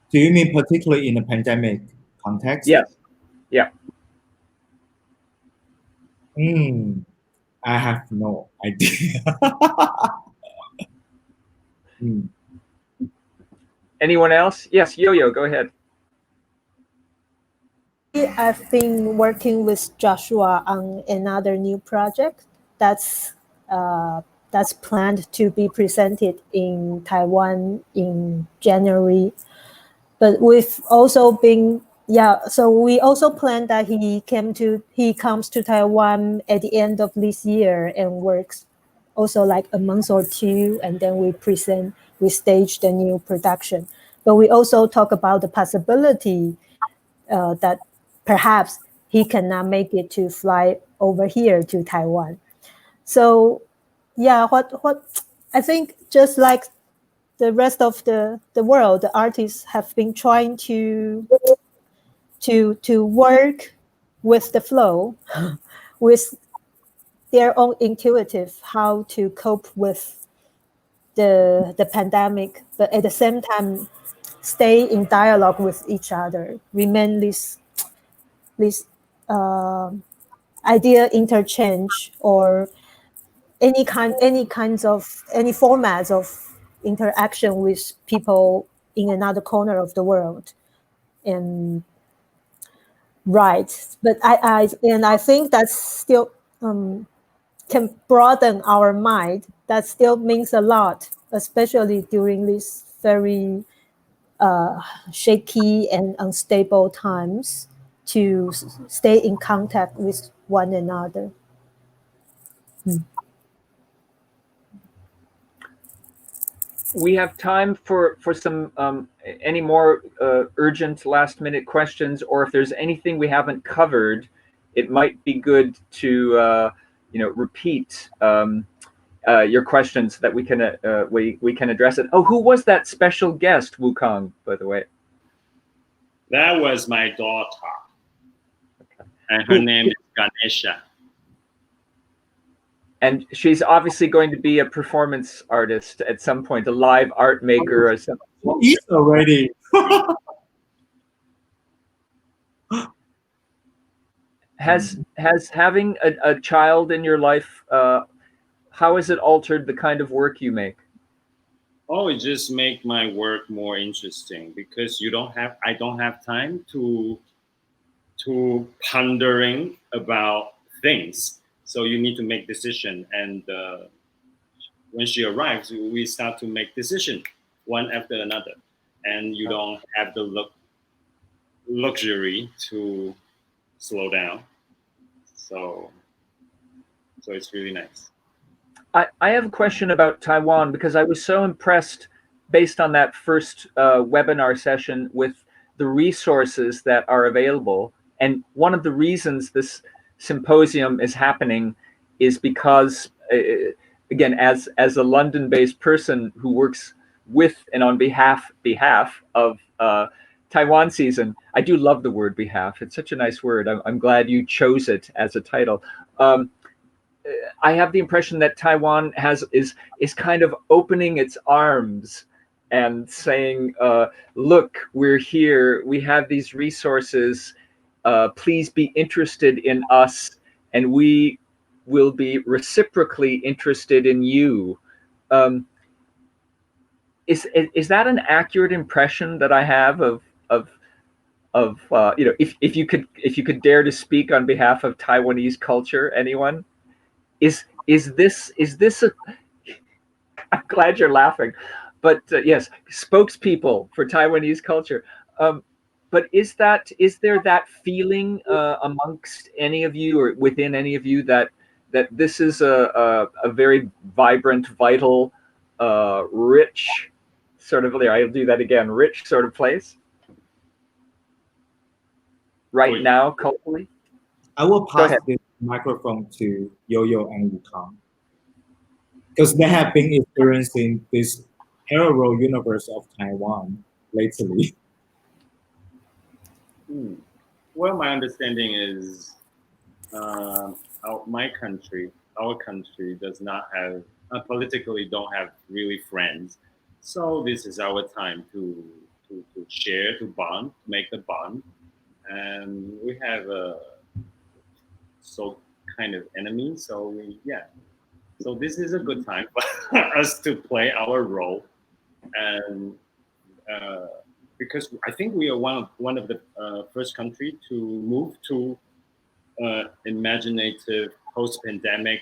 Do you mean particularly in a pandemic context? Yes. Yeah. I have no idea. Anyone else? Yes, Yo-Yo, go ahead. I've been working with Joshua on another new project that's planned to be presented in Taiwan in January. But we've also been so we also plan that he comes to Taiwan at the end of this year and works also like a month or two, and then we stage the new production. But we also talk about the possibility that perhaps he cannot make it to fly over here to Taiwan. So what I think, just like the rest of the world, the artists have been trying to work with the flow, with their own intuitive how to cope with the pandemic, but at the same time stay in dialogue with each other, remain this idea interchange, or any kinds of any formats of interaction with people in another corner of the world. And right, but I think that's still can broaden our mind. That still means a lot, especially during these very shaky and unstable times, to stay in contact with one another. We have time for some any more urgent last minute questions, or if there's anything we haven't covered, it might be good to repeat your questions so that we can address it. Oh, who was that special guest, Wu-Kang, by the way? That was my daughter, and her name is Ganesha. And she's obviously going to be a performance artist at some point, a live art maker or something. He's already. Has having a child in your life, how has it altered the kind of work you make? Oh, it just make my work more interesting because I don't have time to pondering about things. So you need to make decision, and when she arrives, we start to make decision one after another, and you don't have the luxury to slow down. So it's really nice. I have a question about Taiwan, because I was so impressed, based on that first webinar session, with the resources that are available. And one of the reasons this symposium is happening is because, again, as a London-based person who works with and on behalf of Taiwan Season, I do love the word behalf. It's such a nice word. I'm glad you chose it as a title. I have the impression that Taiwan is kind of opening its arms and saying, look, we're here, we have these resources, please be interested in us, and we will be reciprocally interested in you. Is that an accurate impression that I have of if you could dare to speak on behalf of Taiwanese culture, anyone? Is this a? I'm glad you're laughing, but yes, spokespeople for Taiwanese culture. But is there that feeling amongst any of you, or within any of you, that this is a very vibrant, vital, rich sort of, I'll do that again, rich sort of place right now culturally? I will pass this microphone to Yoyo and Wu-Kang, because they have been experiencing this parallel universe of Taiwan lately. Well, my understanding is our country does not have, politically don't have really friends. So this is our time to share, to bond, make the bond. And we have a kind of enemy. So so this is a good time for us to play our role and because I think we are one of the first country to move to imaginative post-pandemic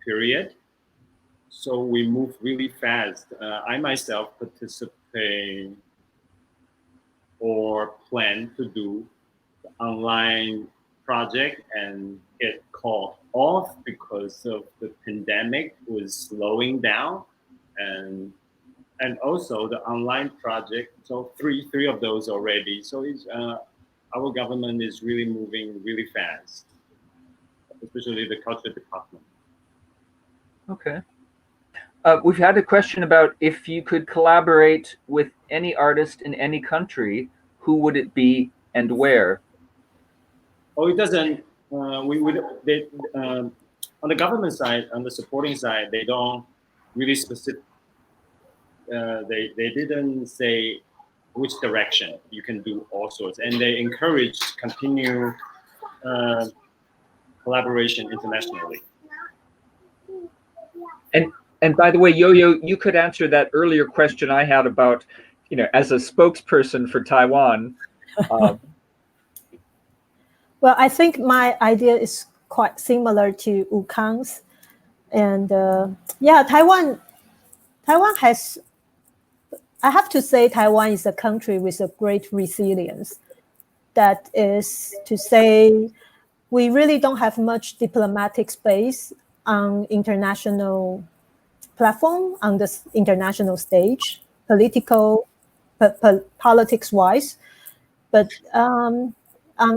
period. So we move really fast. I myself participate or plan to do the online project and get called off because of the pandemic was slowing down, and also the online project. So three of those already. So our government is really moving really fast, especially the culture department. Okay. We've had a question about if you could collaborate with any artist in any country, who would it be and where? Oh, it doesn't. On the government side, on the supporting side, they don't really specific. They didn't say which direction. You can do all sorts, and they encourage continue collaboration internationally. And by the way, Yoyo, you could answer that earlier question I had about, as a spokesperson for Taiwan. Well, I think my idea is quite similar to Wu-Kang's. And Taiwan has, I have to say, Taiwan is a country with a great resilience. That is to say, we really don't have much diplomatic space on international platform, on the international stage, politics-wise. But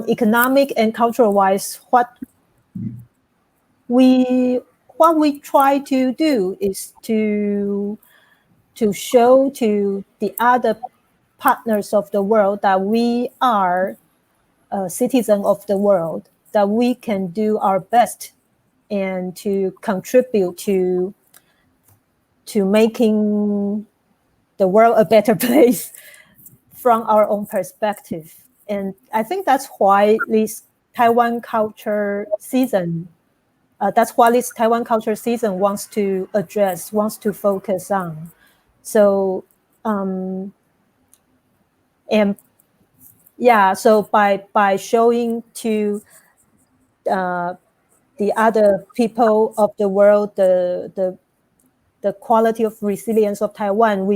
economic and cultural-wise, what we try to do is to show to the other partners of the world that we are a citizen of the world, that we can do our best and to contribute to making the world a better place from our own perspective. And I think that's why this Taiwan Culture Season, wants to address, wants to focus on. So, so by showing to the other people of the world the quality of resilience of Taiwan,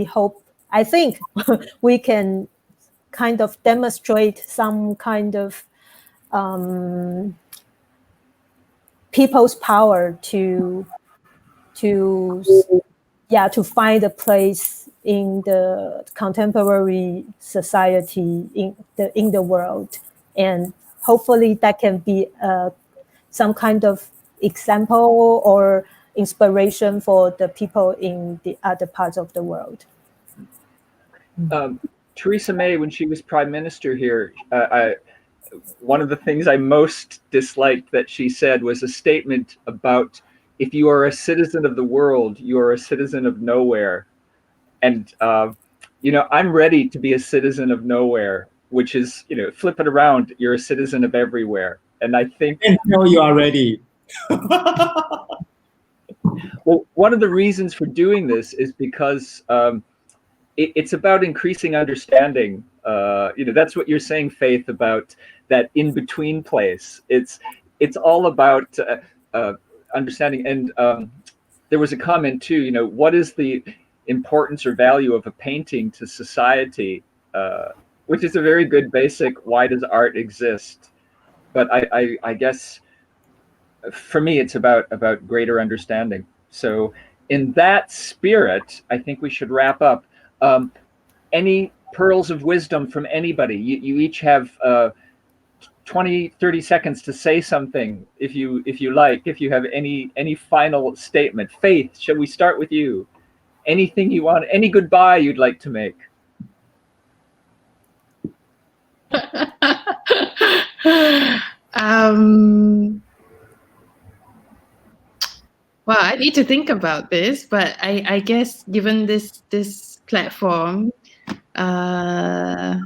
I think we can kind of demonstrate some kind of people's power to find a place in the contemporary society in the world, and hopefully that can be some kind of example or inspiration for the people in the other parts of the world. Theresa May, when she was prime minister here, one of the things I most disliked that she said was a statement about, if you are a citizen of the world, you are a citizen of nowhere. And, I'm ready to be a citizen of nowhere, which is, flip it around, you're a citizen of everywhere. And I think... I know you are ready. Well, one of the reasons for doing this is because it's about increasing understanding. That's what you're saying, Faith, about that in-between place. It's all about understanding. And there was a comment too, what is the importance or value of a painting to society, which is a very good basic, why does art exist? But I guess for me, it's about greater understanding. So in that spirit, I think we should wrap up. Any pearls of wisdom from anybody? You each have 20, 30 seconds to say something, if you like, if you have any final statement. Faith, shall we start with you? Anything you want, any goodbye you'd like to make? Well, I need to think about this, but I guess given this platform, I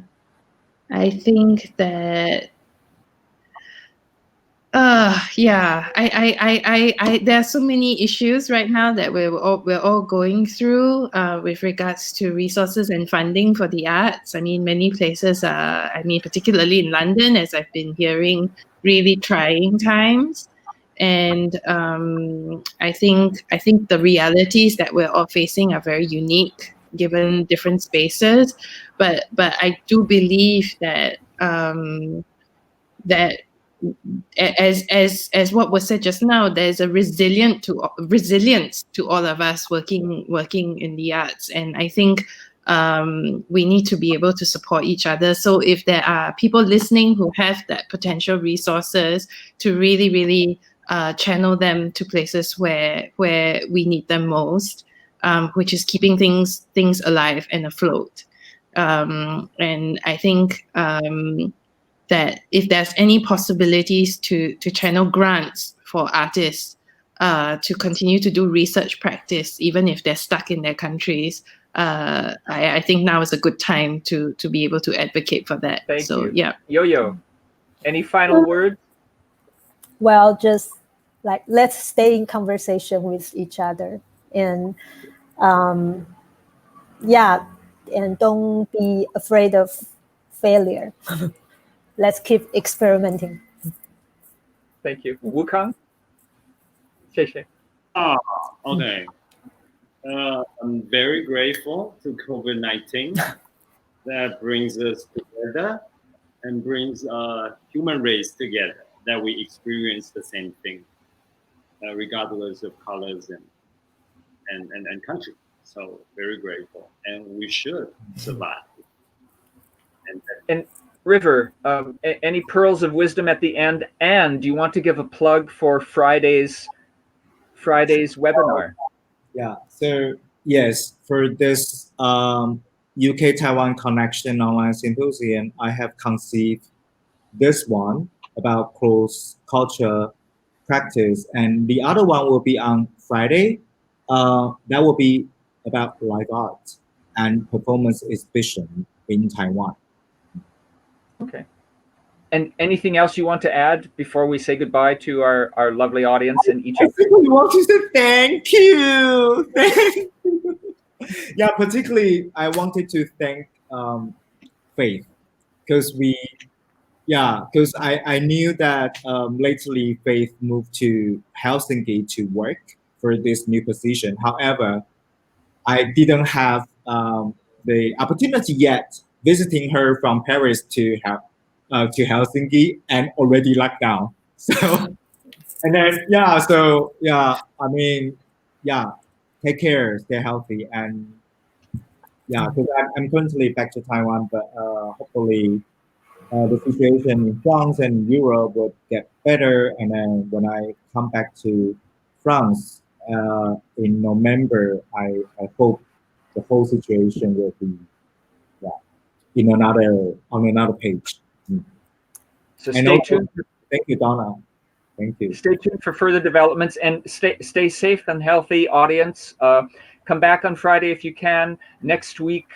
think that Yeah, I there are so many issues right now that we're all going through with regards to resources and funding for the arts. I mean, many places are, I mean, particularly in London, as I've been hearing, really trying times. And I think the realities that we're all facing are very unique given different spaces. But I do believe that that as what was said just now, there's a resilience to all of us working in the arts, and I think we need to be able to support each other. So if there are people listening who have that potential resources, to really channel them to places where we need them most, which is keeping things alive and afloat. And I think that if there's any possibilities to channel grants for artists to continue to do research practice, even if they're stuck in their countries, I think now is a good time to be able to advocate for that. Thank you. Yeah. Yo-Yo, any final words? Well, just like, let's stay in conversation with each other, and and don't be afraid of failure. Let's keep experimenting. Thank you. Wu-Kang? Xie. Okay. I'm very grateful to COVID-19 that brings us together and brings human race together, that we experience the same thing, regardless of colors and country. So very grateful, and we should survive. And River, any pearls of wisdom at the end? And do you want to give a plug for Friday's webinar? Yeah. So yes, for this UK-Taiwan Connection Online Symposium, I have conceived this one about cross-culture practice, and the other one will be on Friday. That will be about live art and performance exhibition in Taiwan. Okay. And anything else you want to add before we say goodbye to our lovely audience and each other? I simply want to say thank you. Thank you. Yeah, particularly I wanted to thank Faith, because I knew that lately Faith moved to Helsinki to work for this new position. However, I didn't have the opportunity yet visiting her from Paris to Helsinki, and already locked down. So, and then I mean, take care, stay healthy, and because I'm currently back to Taiwan, but hopefully the situation in France and Europe will get better, and then when I come back to France in November, I hope the whole situation will be on another page. So and stay also, tuned. Thank you, Donna. Thank you. Stay tuned for further developments, and stay safe and healthy, audience. Come back on Friday if you can. Next week,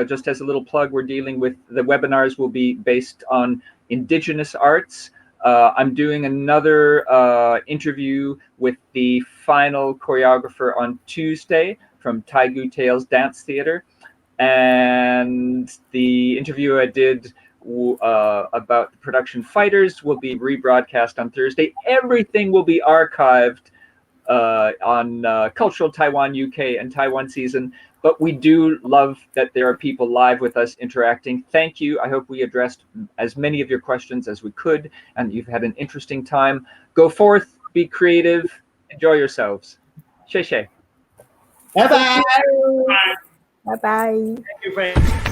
just as a little plug, we're dealing with the webinars will be based on Indigenous arts. I'm doing another interview with the final choreographer on Tuesday from Taigu Tales Dance Theater. And the interview I did about the production Fighters will be rebroadcast on Thursday. Everything will be archived on Cultural Taiwan UK and Taiwan Season. But we do love that there are people live with us interacting. Thank you. I hope we addressed as many of your questions as we could, and you've had an interesting time. Go forth, be creative, enjoy yourselves. Xie xie. Bye-bye. Bye-bye. Thank you, friends.